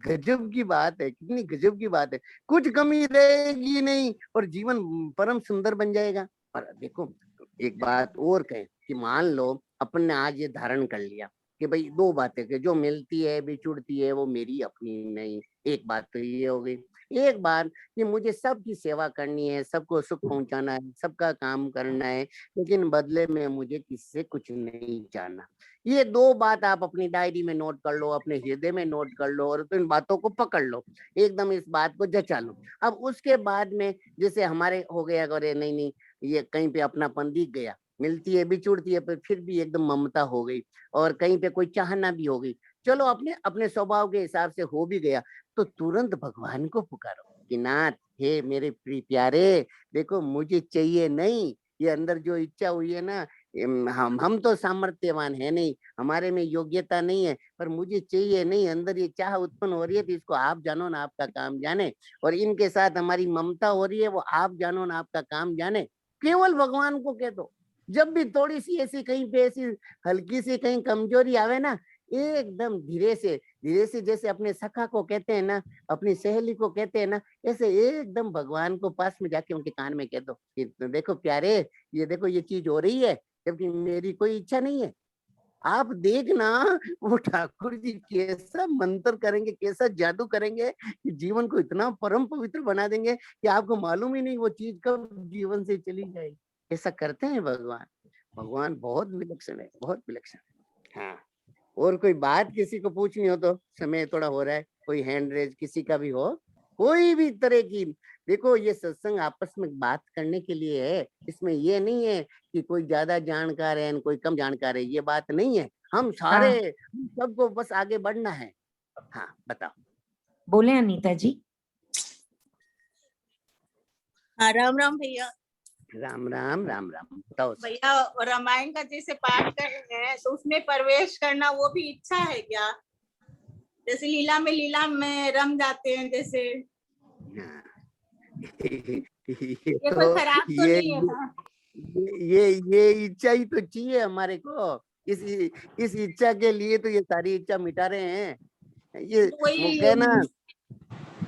गजब की बात है, कितनी गजब की बात है। कुछ कमी रहेगी नहीं और जीवन परम सुंदर बन जाएगा। और देखो एक बात और कहें कि मान लो अपन ने आज ये धारण कर लिया कि भाई दो बातें कि जो मिलती है बिछुड़ती है वो मेरी अपनी नहीं। एक बात तो ये हो गई। एक बात कि मुझे सबकी सेवा करनी है, सबको सुख पहुंचाना है, सबका काम करना है, लेकिन बदले में मुझे किससे कुछ नहीं जानना। ये दो बात आप अपनी डायरी में नोट कर लो, अपने हृदय में नोट कर लो और तो इन बातों को पकड़ लो, एकदम इस बात को जचा लो। अब उसके बाद में जैसे हमारे हो गया, अरे नहीं नहीं ये कहीं पे अपनापन दिख गया, मिलती है बिछुड़ती है पर फिर भी एकदम ममता हो गई, और कहीं पे कोई चाहना भी हो गई, चलो अपने अपने स्वभाव के हिसाब से हो भी गया, तो तुरंत भगवान को पुकारो कि नाथ हे मेरे प्यारे, देखो मुझे चाहिए नहीं, ये अंदर जो इच्छा हुई है ना, हम तो सामर्थ्यवान है नहीं, हमारे में योग्यता नहीं है, पर मुझे चाहिए नहीं, अंदर ये चाह उत्पन्न हो रही है, तो इसको आप जानो ना, आपका काम जाने। और इनके साथ हमारी ममता हो रही है, वो आप जानो ना, आपका काम जाने। केवल भगवान को कह दो। जब भी थोड़ी सी ऐसी कहीं पे ऐसी हल्की सी कहीं कमजोरी आवे ना, एकदम धीरे से जैसे अपने सखा को कहते हैं ना, अपनी सहेली को कहते हैं ना, ऐसे एकदम भगवान को पास में जाके उनके कान में कह दो कि देखो प्यारे, ये देखो ये चीज हो रही है, जबकि मेरी कोई इच्छा नहीं है। आप देखना वो ठाकुर जी कैसा मंत्र करेंगे, कैसा जादू करेंगे कि जीवन को इतना परम पवित्र बना देंगे कि आपको मालूम ही नहीं वो चीज कब जीवन से चली जाएगी। ऐसा करते हैं भगवान। भगवान बहुत विलक्षण है, बहुत विलक्षण है। हाँ, और कोई बात किसी को पूछनी हो तो, समय थोड़ा हो रहा है, कोई हैंड रेज किसी का भी हो, कोई भी तरह की। देखो ये सत्संग आपस में बात करने के लिए है, इसमें ये नहीं है कि कोई ज्यादा जानकार है कोई कम जानकार है, ये बात नहीं है। हम सारे सबको बस आगे बढ़ना है। हाँ बताओ। बोले अनीता जी। हाँ, राम राम भैया। राम राम राम राम। बताओ भैया, रामायण का जैसे पाठ कर रहे हैं तो उसमें प्रवेश करना वो भी इच्छा है क्या? जैसे लीला में रम जाते हैं जैसे। हाँ। ये कोई खराब तो नहीं है ना? ये इच्छा ही तो चाहिए हमारे को। इस इच्छा के लिए तो ये सारी इच्छा मिटा रहे हैं। ये वो कहना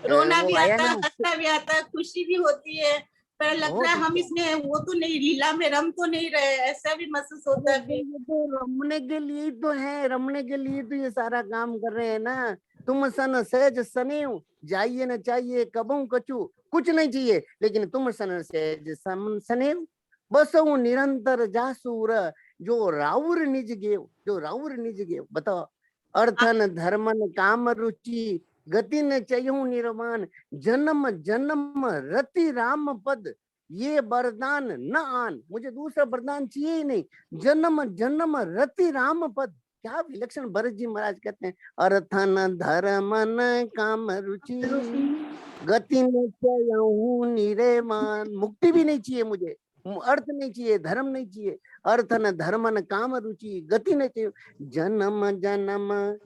रोना वो भी आया आता है, ना, हंसना भी आता है, खुशी भी होती है, पर लग रहा है हम इसमें वो तो नहीं, लीला में रम तो नहीं रहे, ऐसा भी महसूस होता है। ये तो रमने के लिए तो है, रमने के लिए तो ये सारा काम कर रहे हैं ना। तुम सन सहज सनेऊ, जाइए न चाहिए कबू कछु, कुछ नहीं चाहिए, लेकिन तुम सन सहज सनेऊ, बसऊ निरंतर जासूर, जो राउर निज गेव, जो राउर निज गेव। बताओ, अर्थन धर्मन काम रुचि, गति न चयहु निर्माण, जन्म जन्म रति राम पद, ये वरदान न आन। मुझे दूसरा वरदान चाहिए ही नहीं, जन्म जन्म रति राम पद। क्या विलक्षण भरत जी महाराज कहते हैं, अर्थन धर्मन काम रुचि, गति न चयहु निर्माण। मुक्ति भी नहीं चाहिए मुझे, अर्थ नहीं चाहिए, धर्म नहीं चाहिए, अर्थन धर्मन काम रुचि, गति नहीं चाहिए, जन्म जन्म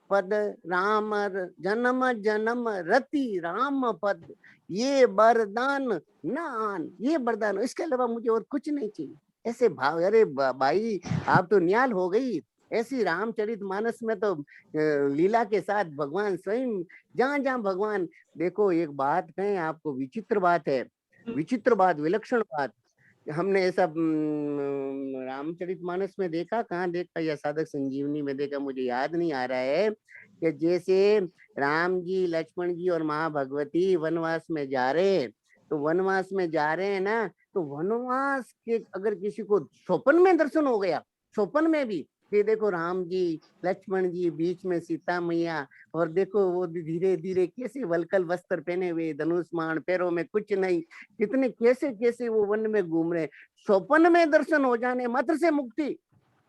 पद राम, जन्म जन्म रति राम पद, ये वरदान न आन, ये वरदान, इसके अलावा मुझे और कुछ नहीं चाहिए। ऐसे भाव। अरे भाई आप तो न्याल हो गई। ऐसी रामचरितमानस में तो लीला के साथ भगवान स्वयं, जहां जहां भगवान। देखो एक बात कहें आपको, विचित्र बात है, विचित्र बात, विलक्षण बात। हमने ऐसा रामचरितमानस में देखा, कहाँ देखा, या साधक संजीवनी में देखा, मुझे याद नहीं आ रहा है, कि जैसे राम जी लक्ष्मण जी और माँ भगवती वनवास में जा रहे हैं, तो वनवास में जा रहे हैं ना, तो वनवास के अगर किसी को स्वप्न में दर्शन हो गया, स्वप्न में भी, कि देखो राम जी लक्ष्मण जी बीच में सीता मैया, और देखो वो धीरे धीरे कैसे वलकल वस्त्र पहने हुए, धनुष्मान, पैरों में कुछ नहीं, कितने कैसे कैसे वो वन में घूम रहे, स्वप्न में दर्शन हो जाने मात्र से मुक्ति।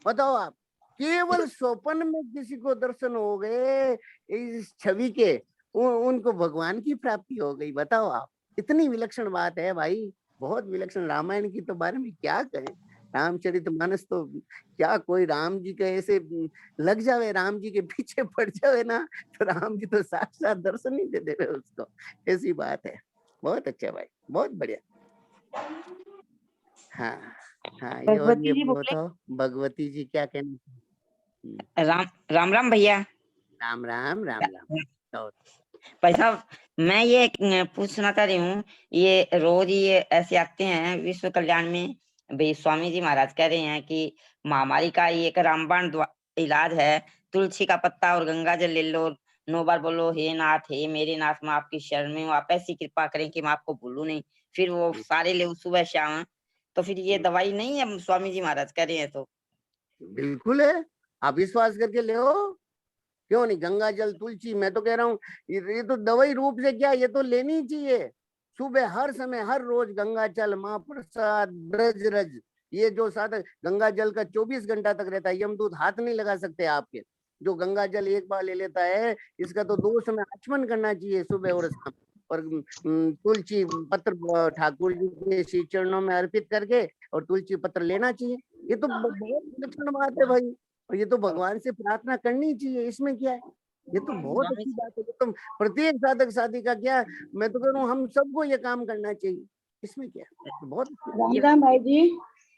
बताओ आप, केवल स्वप्न में किसी को दर्शन हो गए इस छवि के, उनको भगवान की प्राप्ति हो गई। बताओ आप, इतनी विलक्षण बात है भाई, बहुत विलक्षण। रामायण की तो बारे में क्या कहें, रामचरितमानस तो क्या, कोई राम जी के ऐसे लग जावे, राम जी के पीछे पड़ जावे ना, तो राम जी तो साक्षात दर्शन ही दे देवे उसको। ऐसी बात है। बहुत अच्छा भाई, बहुत बढ़िया। हाँ हाँ, ये और ये बताओ भगवती जी क्या कहना। राम राम भैया। राम राम राम राम। भाई साहब, मैं ये पूछना चाह रही हूँ, ये रोज ये ऐसे आते हैं विश्व कल्याण में, भाई स्वामी जी महाराज कह रहे हैं कि महामारी का ये एक रामबाण इलाज है, तुलसी का पत्ता और गंगा जल ले लो, 9 बार बोलो हे नाथ, हे मेरे नाथ, मैं आपकी शरण में हूँ, आप ऐसी कृपा करें कि मैं आपको भूलूं नहीं, फिर वो सारे ले सुबह शाम। तो फिर ये दवाई नहीं है, स्वामी जी महाराज कह रहे हैं तो? बिल्कुल है, आप विश्वास करके ले, क्यों नहीं। गंगा जल तुलसी, मैं तो कह रहा हूँ ये तो दवाई रूप से क्या, ये तो लेनी चाहिए सुबह, हर समय, हर रोज। गंगा जल, महाप्रसाद, ब्रज रज, ये जो साधक, गंगा जल का 24 घंटा तक रहता है, यमदूत हाथ नहीं लगा सकते आपके। जो गंगा जल एक बार ले लेता है, इसका तो 2 समय आचमन करना चाहिए, सुबह और शाम। और तुलसी पत्र ठाकुर जी के श्री चरणों में अर्पित करके और तुलसी पत्र लेना चाहिए। ये तो बहुत विलक्षण बात है भाई, और ये तो भगवान से प्रार्थना करनी चाहिए, इसमें क्या है, ये तो बहुत अच्छी बात है। तो प्रत्येक साधक साधिका क्या, मैं तो कह रहा हूँ हम सबको ये काम करना चाहिए, इसमें क्या है, तो बहुत राम भाई जी,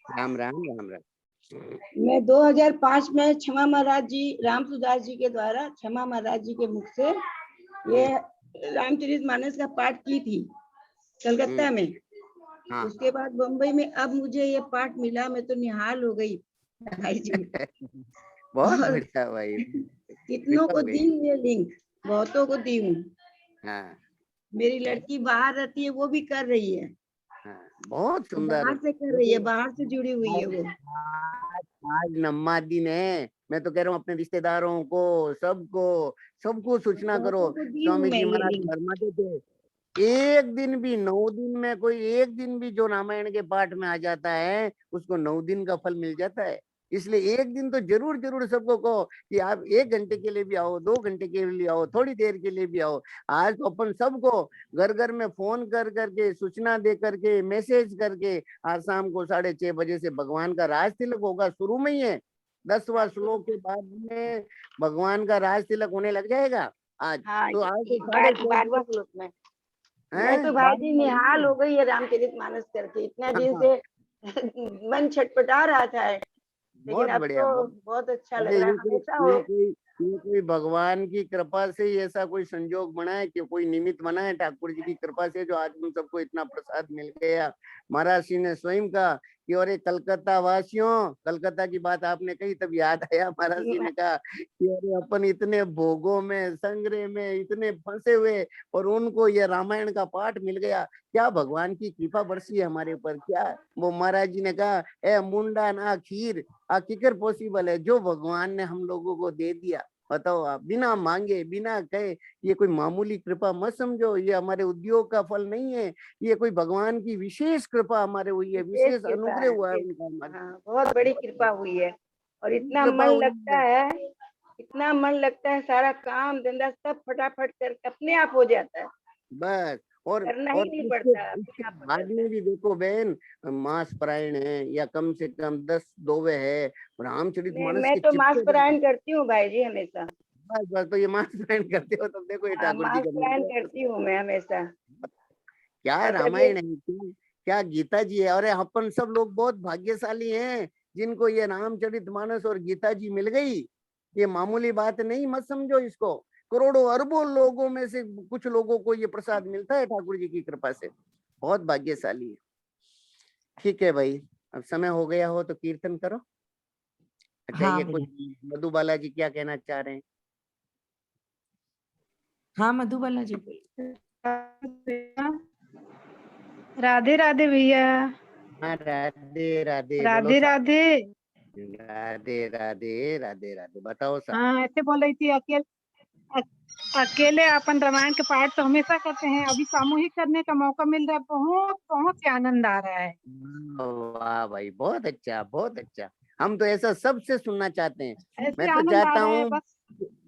राम राम राम राम। मैं 2005 में क्षमा महाराज जी, राम सुदास जी के द्वारा क्षमा महाराज जी के मुख से ये रामचरितमानस का पाठ की थी कलकत्ता में। हाँ। उसके बाद बम्बई में अब मुझे ये पाठ मिला, मैं तो निहाल हो गई भाई जी। बहुत और बढ़िया भाई, कितनों को दी हूँ ये लिंक, बहुतों को दी हूँ। हाँ मेरी लड़की बाहर रहती है, वो भी कर रही है, हाँ, बहुत सुंदर। बाहर से कर रही है, बाहर से जुड़ी हुई है वो। आज नम्मा दिन है, मैं तो कह रहा हूँ अपने रिश्तेदारों को, सबको सूचना करो। बहुतों को दी हूँ स्वामी मैं जी ये महाराज लिंक। फरमाते थे, एक दिन भी 9 दिन में कोई एक दिन भी जो रामायण के पाठ में आ जाता है उसको 9 दिन का फल मिल जाता है। इसलिए एक दिन तो जरूर जरूर सबको कहो कि आप 1 घंटे के लिए भी आओ, 2 घंटे के लिए आओ, थोड़ी देर के लिए भी आओ। आज तो अपन सबको घर घर में फोन कर करके, सूचना दे करके, मैसेज करके, आज शाम को 6:30 बजे से भगवान का राज तिलक होगा, शुरू में ही है 10वां श्लोक के बाद में भगवान का राज तिलक होने लग जाएगा आज। हाँ, तो आज तो 12वां श्लोक में मैं तो भाई जी निहाल हो गई है रामचरितमानस करके। इतना दिन से मन छटपटा रहा था, लेकिन बहुत अब बढ़िया, तो बहुत अच्छा लग अरे रहा है। हमेशा हो ये कोई भगवान की कृपा से ही ऐसा कोई संजोग बना है, कि कोई निमित्त बना है ठाकुर जी की कृपा से, जो आज हम सबको इतना प्रसाद मिल गया। महाराज जी ने स्वयं कहा कि अरे कलकत्ता वासियों, कलकत्ता की बात आपने कही तब याद आया, महाराज जी ने कहा कि अरे अपन इतने भोगों में, संग्रह में इतने फंसे हुए और उनको ये रामायण का पाठ मिल गया, क्या भगवान की कृपा बरसी है हमारे ऊपर। क्या वो महाराज जी ने कहा, ए मुंडा ना खीर किकर पॉसिबल है, जो भगवान ने हम लोगों को दे दिया, बताओ आप, बिना मांगे बिना कहे। ये कोई मामूली कृपा मत समझो, ये हमारे उद्योग का फल नहीं है, ये कोई भगवान की विशेष कृपा हमारे हुई है, विशेष विशेष कृपा अनुग्रह है। हुआ है उनका हमारे। हाँ, बहुत बड़ी कृपा हुई है, और इतना कृपा मन हुई लगता है, इतना मन लगता है, सारा काम धंधा सब फटाफट करके अपने आप हो जाता है, बस। और करना ही नहीं इसके पड़ता, अपने इसके आप हो बाद जाता में है। भी देखो बहन, मास पारायण है या कम से कम 10 दोवे है, रामचरितमानस मैं के तो मास चिपके पारायण करती हूँ भाई जी हमेशा। बस बस, तो ये मास पारायण करते हो तब देखो ये हाँ, ठाकुर जी मास का पारायण मंदिर है। करती हूँ मैं हमेशा। क्या और जब ये रामायण है, क्या गीता जी है। और अपन सब लोग बहुत भाग्यशाली हैं जिनको ये रामचरितमानस और गीता जी मिल गई। ये मामूली बात नहीं, मत समझो इसको। करोड़ों अरबों लोगों में से कुछ लोगों को ये प्रसाद मिलता है ठाकुर जी की कृपा से, बहुत भाग्यशाली है। ठीक है भाई, अब समय हो गया हो तो कीर्तन करो। अच्छा, हाँ ये भैया। कुछ मधु बालाजी क्या कहना चाह रहे हैं? हाँ मधुबाला जी बोलिए। राधे राधे भैया। हाँ, राधे राधे बोलो। राधे राधे। राधे राधे राधे राधे, बताओ साहब। हाँ, ऐसे बोल रही थी, अकेले अपन रामायण के पाठ तो हमेशा करते हैं, अभी सामूहिक करने का मौका मिल रहा है, बहुत बहुत ही आनंद आ रहा है। वाह भाई, बहुत अच्छा बहुत अच्छा। हम तो ऐसा सबसे सुनना चाहते हैं। ऐसे मैं तो आनंद आ चाहता रहा है, हूँ। बस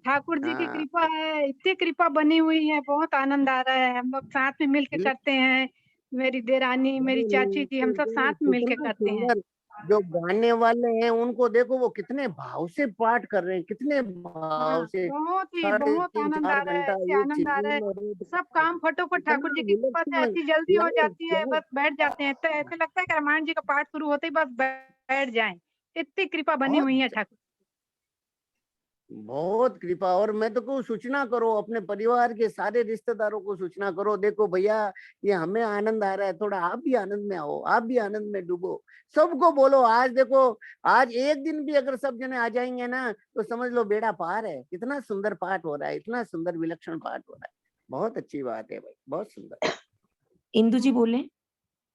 ठाकुर जी की हाँ, कृपा है, इतनी कृपा बनी हुई है, बहुत आनंद आ रहा है। हम लोग साथ में मिलके करते हैं, मेरी देरानी, मेरी चाची जी, हम सब साथ में मिलके कितना करते हैं। सुंदर। जो गाने वाले हैं उनको देखो, वो कितने भाव से पाठ कर रहे हैं, कितने हाँ, भाव से। बहुत 3.5 आनंद आ 4 रहा है, घंटा ऐसे एक आनंद आ रहा है। छिपी में रेत सब काम फटोफट इतना ठाकुर जी की कृपा से विलक्षण। ऐसी जल्दी हो क्या जाती है, बस बैठ जाते हैं, तो ऐसे लगता है कि रामायण जी का पाठ शुरू होते ही बस बैठ जाएं। इतनी कृपा बनी बहुत हुई है ठाकुर। बहुत कृपा। और मैं तो कहूँ सूचना करो, अपने परिवार के सारे रिश्तेदारों को सूचना करो, देखो भैया ये हमें आनंद आ रहा है, थोड़ा आप भी आनंद में आओ, आप भी आनंद में डूबो। सबको बोलो। आज देखो, आज एक दिन भी अगर सब जने आ जाएंगे ना तो समझ लो बेड़ा पार है। इतना सुंदर पाठ हो रहा है, इतना सुंदर विलक्षण पाठ हो रहा है, बहुत अच्छी बात है भाई, बहुत सुंदर। इंदु जी बोले।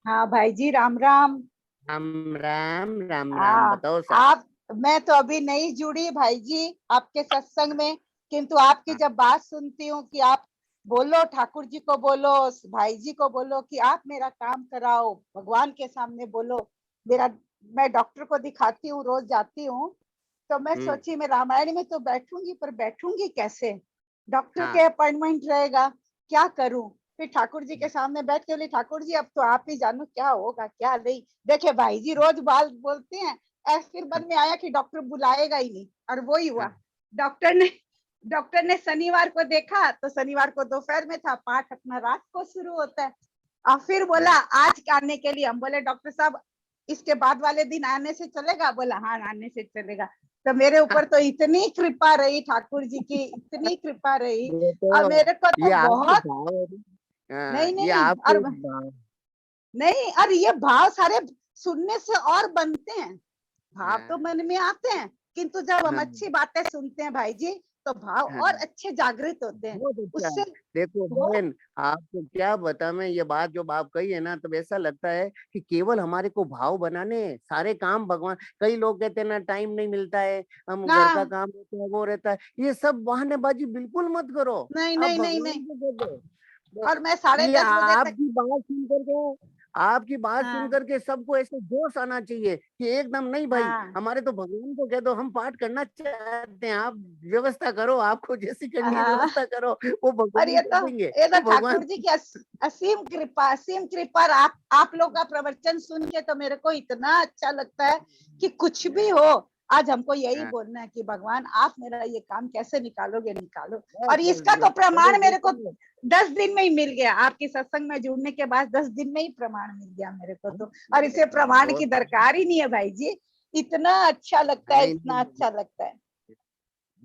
हाँ भाई जी, राम राम। राम राम राम राम, हाँ, बताओ साहब। आप, मैं तो अभी नहीं जुड़ी भाई जी आपके सत्संग में, किंतु आपकी जब बात सुनती हूँ कि आप बोलो, ठाकुर जी को बोलो, भाई जी को बोलो कि आप मेरा काम कराओ, भगवान के सामने बोलो। मेरा, मैं डॉक्टर को दिखाती हूँ, रोज जाती हूँ, तो मैं सोची मैं रामायण में तो बैठूंगी, पर बैठूंगी कैसे, डॉक्टर के अपॉइंटमेंट रहेगा, क्या करूं। फिर ठाकुर जी के सामने बैठ के बोली, ठाकुर जी अब तो आप ही जानो क्या होगा क्या नहीं। देखे भाई जी रोज बाल बोलते हैं, फिर मन में आया कि डॉक्टर बुलाएगा ही नहीं, और वो ही हुआ। हाँ। डॉक्टर ने शनिवार को देखा तो शनिवार को दोपहर में था, पाठ अपना रात को शुरू होता है। और फिर बोला आज आने के लिए, हम बोले डॉक्टर साहब इसके बाद वाले दिन आने से चलेगा? बोला हाँ आने से चलेगा। तो मेरे ऊपर तो इतनी कृपा रही ठाकुर जी की, इतनी कृपा रही। ये और मेरे को ये तो आपके बहुत भाव है ना। हाँ, नहीं ये नहीं आपके और भाव। नहीं, और ये भाव सारे सुनने से और बनते हैं। भाव तो हाँ, मन में आते हैं, किंतु जब हम हाँ, अच्छी बातें सुनते हैं भाई जी, तो भाव हाँ, और अच्छे जागृत होते हैं। बहुत अच्छा है। उससे देखो बहुत बहन, आपको क्या बता, मैं ये बात जो आप कही है ना, तो ऐसा लगता है कि केवल हमारे को भाव बनाने हैं, सारे काम भगवान। कई लोग कहते हैं ना टाइम नहीं मिलता है, हम ना, घर का काम रहता है, वो रहता है, ये सब बहानेबाजी बिल्कुल मत करो। नहीं आप नहीं नहीं भगवान नहीं। को कह दो। और मैं 10:30 बजे तक, आपकी बात सुन हाँ करके सबको ऐसे जोश आना चाहिए कि एकदम नहीं भाई, हाँ हमारे तो भगवान को कह दो हम पाठ करना चाहते हैं, आप व्यवस्था करो, आपको जैसी करनी है हाँ। व्यवस्था करो, वो और भगवान ये कर तो देंगे। ये तो वो भगवान ठाकुर जी की असीम कृपा, असीम कृपा। और आप लोग का प्रवचन सुन के तो मेरे को इतना अच्छा लगता है कि कुछ भी हो, आज हमको यही हाँ, बोलना है कि भगवान आप मेरा ये काम कैसे निकालोगे, निकालो। बस और बस इसका तो बस प्रमाण देखो मेरे को देखो, 10 दिन में ही मिल गया। आपके सत्संग में जुड़ने के बाद 10 दिन में ही प्रमाण मिल गया मेरे को तो। और इसे प्रमाण की बहुत दरकार ही नहीं है भाई जी। इतना अच्छा लगता है, नहीं इतना नहीं, अच्छा लगता है,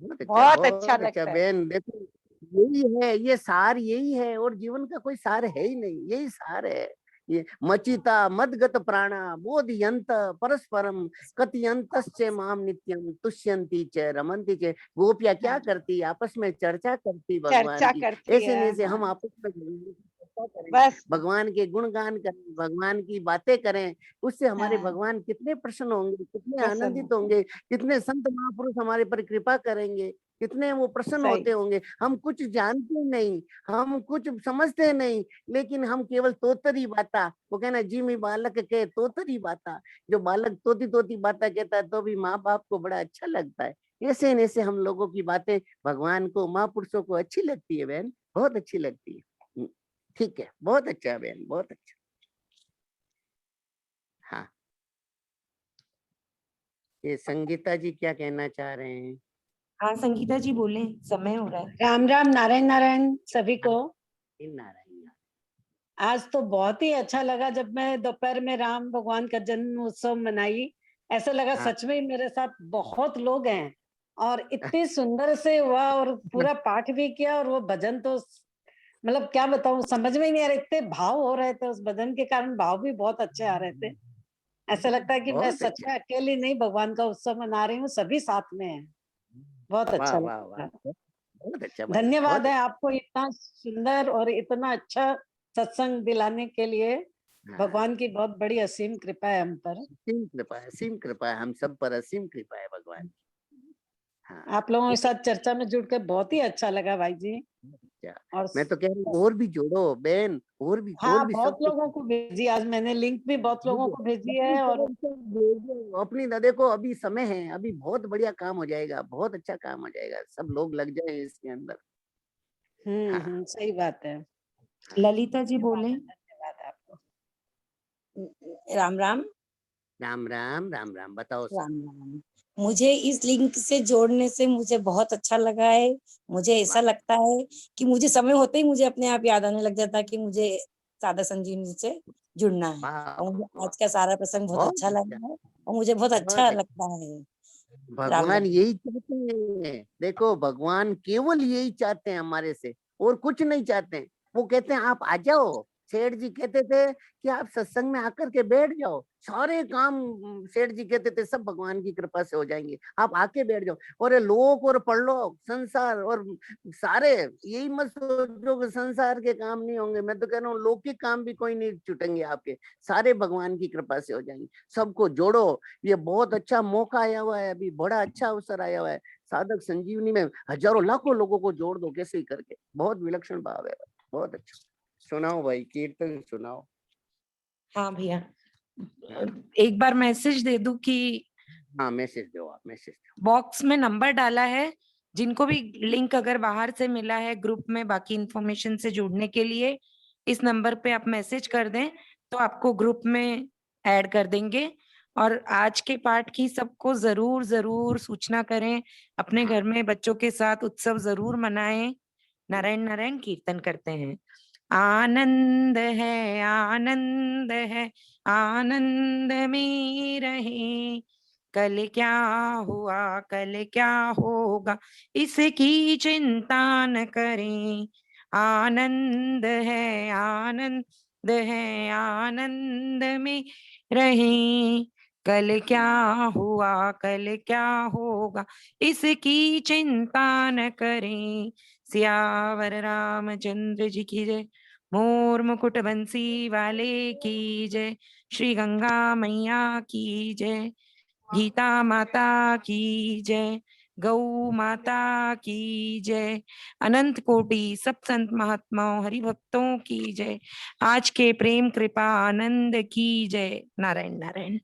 बहुत अच्छा, बहुत अच्छा बहुत अच्छा लगता है। बहन। देखो यही है, ये सार यही है, और जीवन का कोई सार है ही नहीं, यही सार है। ये मचिता मदगत प्राणा बोधयंत परस्परम कथयंतश्च माम नित्यम तुष्यंती च रमन्ति च। गोपियां क्या हाँ, करती, आपस में चर्चा करती भगवान चर्चा की। करती ऐसे है, नहीं से हाँ। हम आपस में चर्चा करें, बस भगवान के गुणगान करें, भगवान की बातें करें, उससे हमारे हाँ, भगवान कितने प्रसन्न होंगे, कितने प्रसन्न आनंदित होते हैं। होंगे, कितने संत महापुरुष हमारे पर कृपा करेंगे, कितने वो प्रसन्न सही, होते होंगे। हम कुछ जानते नहीं, हम कुछ समझते नहीं, लेकिन हम केवल तोतरी बाता, वो कहना जी में बालक के तोतरी बाता, जो बालक तोती तोती बाता कहता है तो भी माँ बाप को बड़ा अच्छा लगता है। ऐसे न ऐसे हम लोगों की बातें भगवान को, महापुरुषों को अच्छी लगती है बहन, बहुत अच्छी लगती है। ठीक है, बहुत अच्छा है बहन, बहुत अच्छा। हाँ, ये संगीता जी क्या कहना चाह रहे हैं? हाँ संगीता जी बोले, समय हो रहा है। राम राम, नारायण नारायण सभी को। नारायण। आज तो बहुत ही अच्छा लगा जब मैं दोपहर में राम भगवान का जन्म उत्सव मनाई। ऐसा लगा हाँ। सच में मेरे साथ बहुत लोग हैं, और इतने सुंदर से हुआ, और पूरा पाठ भी किया, और वो भजन तो मतलब क्या बताऊं, समझ में ही नहीं आ रहे, इतने भाव हो रहे थे उस भजन के कारण, भाव भी बहुत अच्छे आ रहे थे। ऐसा लगता है कि मैं बहुत सच अच्छा, में अकेली नहीं भगवान का उत्सव मना रही हूँ, सभी साथ में है। बहुत वाह अच्छा वाह वाह, लगा। बहुत अच्छा भाई, धन्यवाद बहुत है आपको इतना सुंदर और इतना अच्छा सत्संग दिलाने के लिए। अच्छा। हाँ, भगवान की बहुत बड़ी असीम कृपा है हम पर। असीम कृपा है, असीम कृपा है, हम सब पर असीम कृपा है भगवान की। हाँ, आप लोगों के ये साथ चर्चा में जुड़कर बहुत ही अच्छा लगा भाई जी। अच्छा। और मैं तो कह रही हूँ और भी जोड़ो बहन, और हाँ, भी बहुत सबको लोगों को भेजी, आज मैंने लिंक भी बहुत लोगों भेजो, को भेजी अपनी है। और तरफ से भेजो, अपनी देखो अभी समय है, अभी बहुत बढ़िया काम हो जाएगा, बहुत अच्छा काम हो जाएगा, सब लोग लग जाए इसके अंदर। हाँ सही बात है। हाँ। ललिता जी बोले। धन्यवाद आपको। राम राम। राम राम, राम राम, बताओ सब। राम राम। मुझे इस लिंक से जोड़ने से मुझे बहुत अच्छा लगा है। मुझे ऐसा वाह लगता है कि मुझे समय होते ही मुझे अपने आप याद आने लग जाता है कि मुझे सादा संजीवनी से जुड़ना है। वाह और मुझे वाह, आज का सारा प्रसंग बहुत बहुत अच्छा अच्छा, लगा है और मुझे बहुत बहुत अच्छा अच्छा। लगता है। राम भगवान राम। यही चाहते हैं, देखो भगवान केवल यही चाहते हैं हमारे से, और कुछ नहीं चाहते हैं। वो कहते हैं आप आ जाओ, सेठ जी कहते थे कि आप सत्संग में आकर के बैठ जाओ, सारे काम सेठ जी कहते थे सब भगवान की कृपा से हो जाएंगे, आप आके बैठ जाओ। और ये लोक और परलोक संसार और सारे, यही मत सोचो कि संसार के काम नहीं होंगे, मैं तो कह रहा हूँ लौकिक काम भी कोई नहीं छूटेंगे आपके, सारे भगवान की कृपा से हो जाएंगे। सबको जोड़ो, ये बहुत अच्छा मौका आया हुआ है, अभी बड़ा अच्छा अवसर आया हुआ है। साधक संजीवनी में हजारों लाखों लोगों को जोड़ दो कैसे ही करके, बहुत विलक्षण भाव है, बहुत अच्छा। सुनाओ भाई, कीर्तन सुनाओ। हाँ भैया, एक बार मैसेज दे दूं कि हाँ मैसेज दो, आप मैसेज दो। बॉक्स में नंबर डाला है, जिनको भी लिंक अगर बाहर से मिला है ग्रुप में बाकी इंफॉर्मेशन से जुड़ने के लिए, इस नंबर पे आप मैसेज कर दें तो आपको ग्रुप में ऐड कर देंगे। और आज के पाठ की सबको जरूर जरूर सूचना करें, अपने घर में बच्चों के साथ उत्सव जरूर मनाएं। नारायण नारायण कीर्तन करते हैं। आनंद है आनंद में रहे, कल क्या हुआ कल क्या होगा इसकी चिंता न करें। आनंद है आनंद में रहें, कल क्या हुआ कल क्या होगा इसकी चिंता न करें। सियावर रामचंद्र जी की जय, मोर मुकुट बंसी वाले की जय, श्री गंगा मैया की जय, गीता माता की जय, गौ माता की जय, अनंत कोटि सब संत महात्माओं हरि भक्तों की जय, आज के प्रेम कृपा आनंद की जय। नारायण नारायण।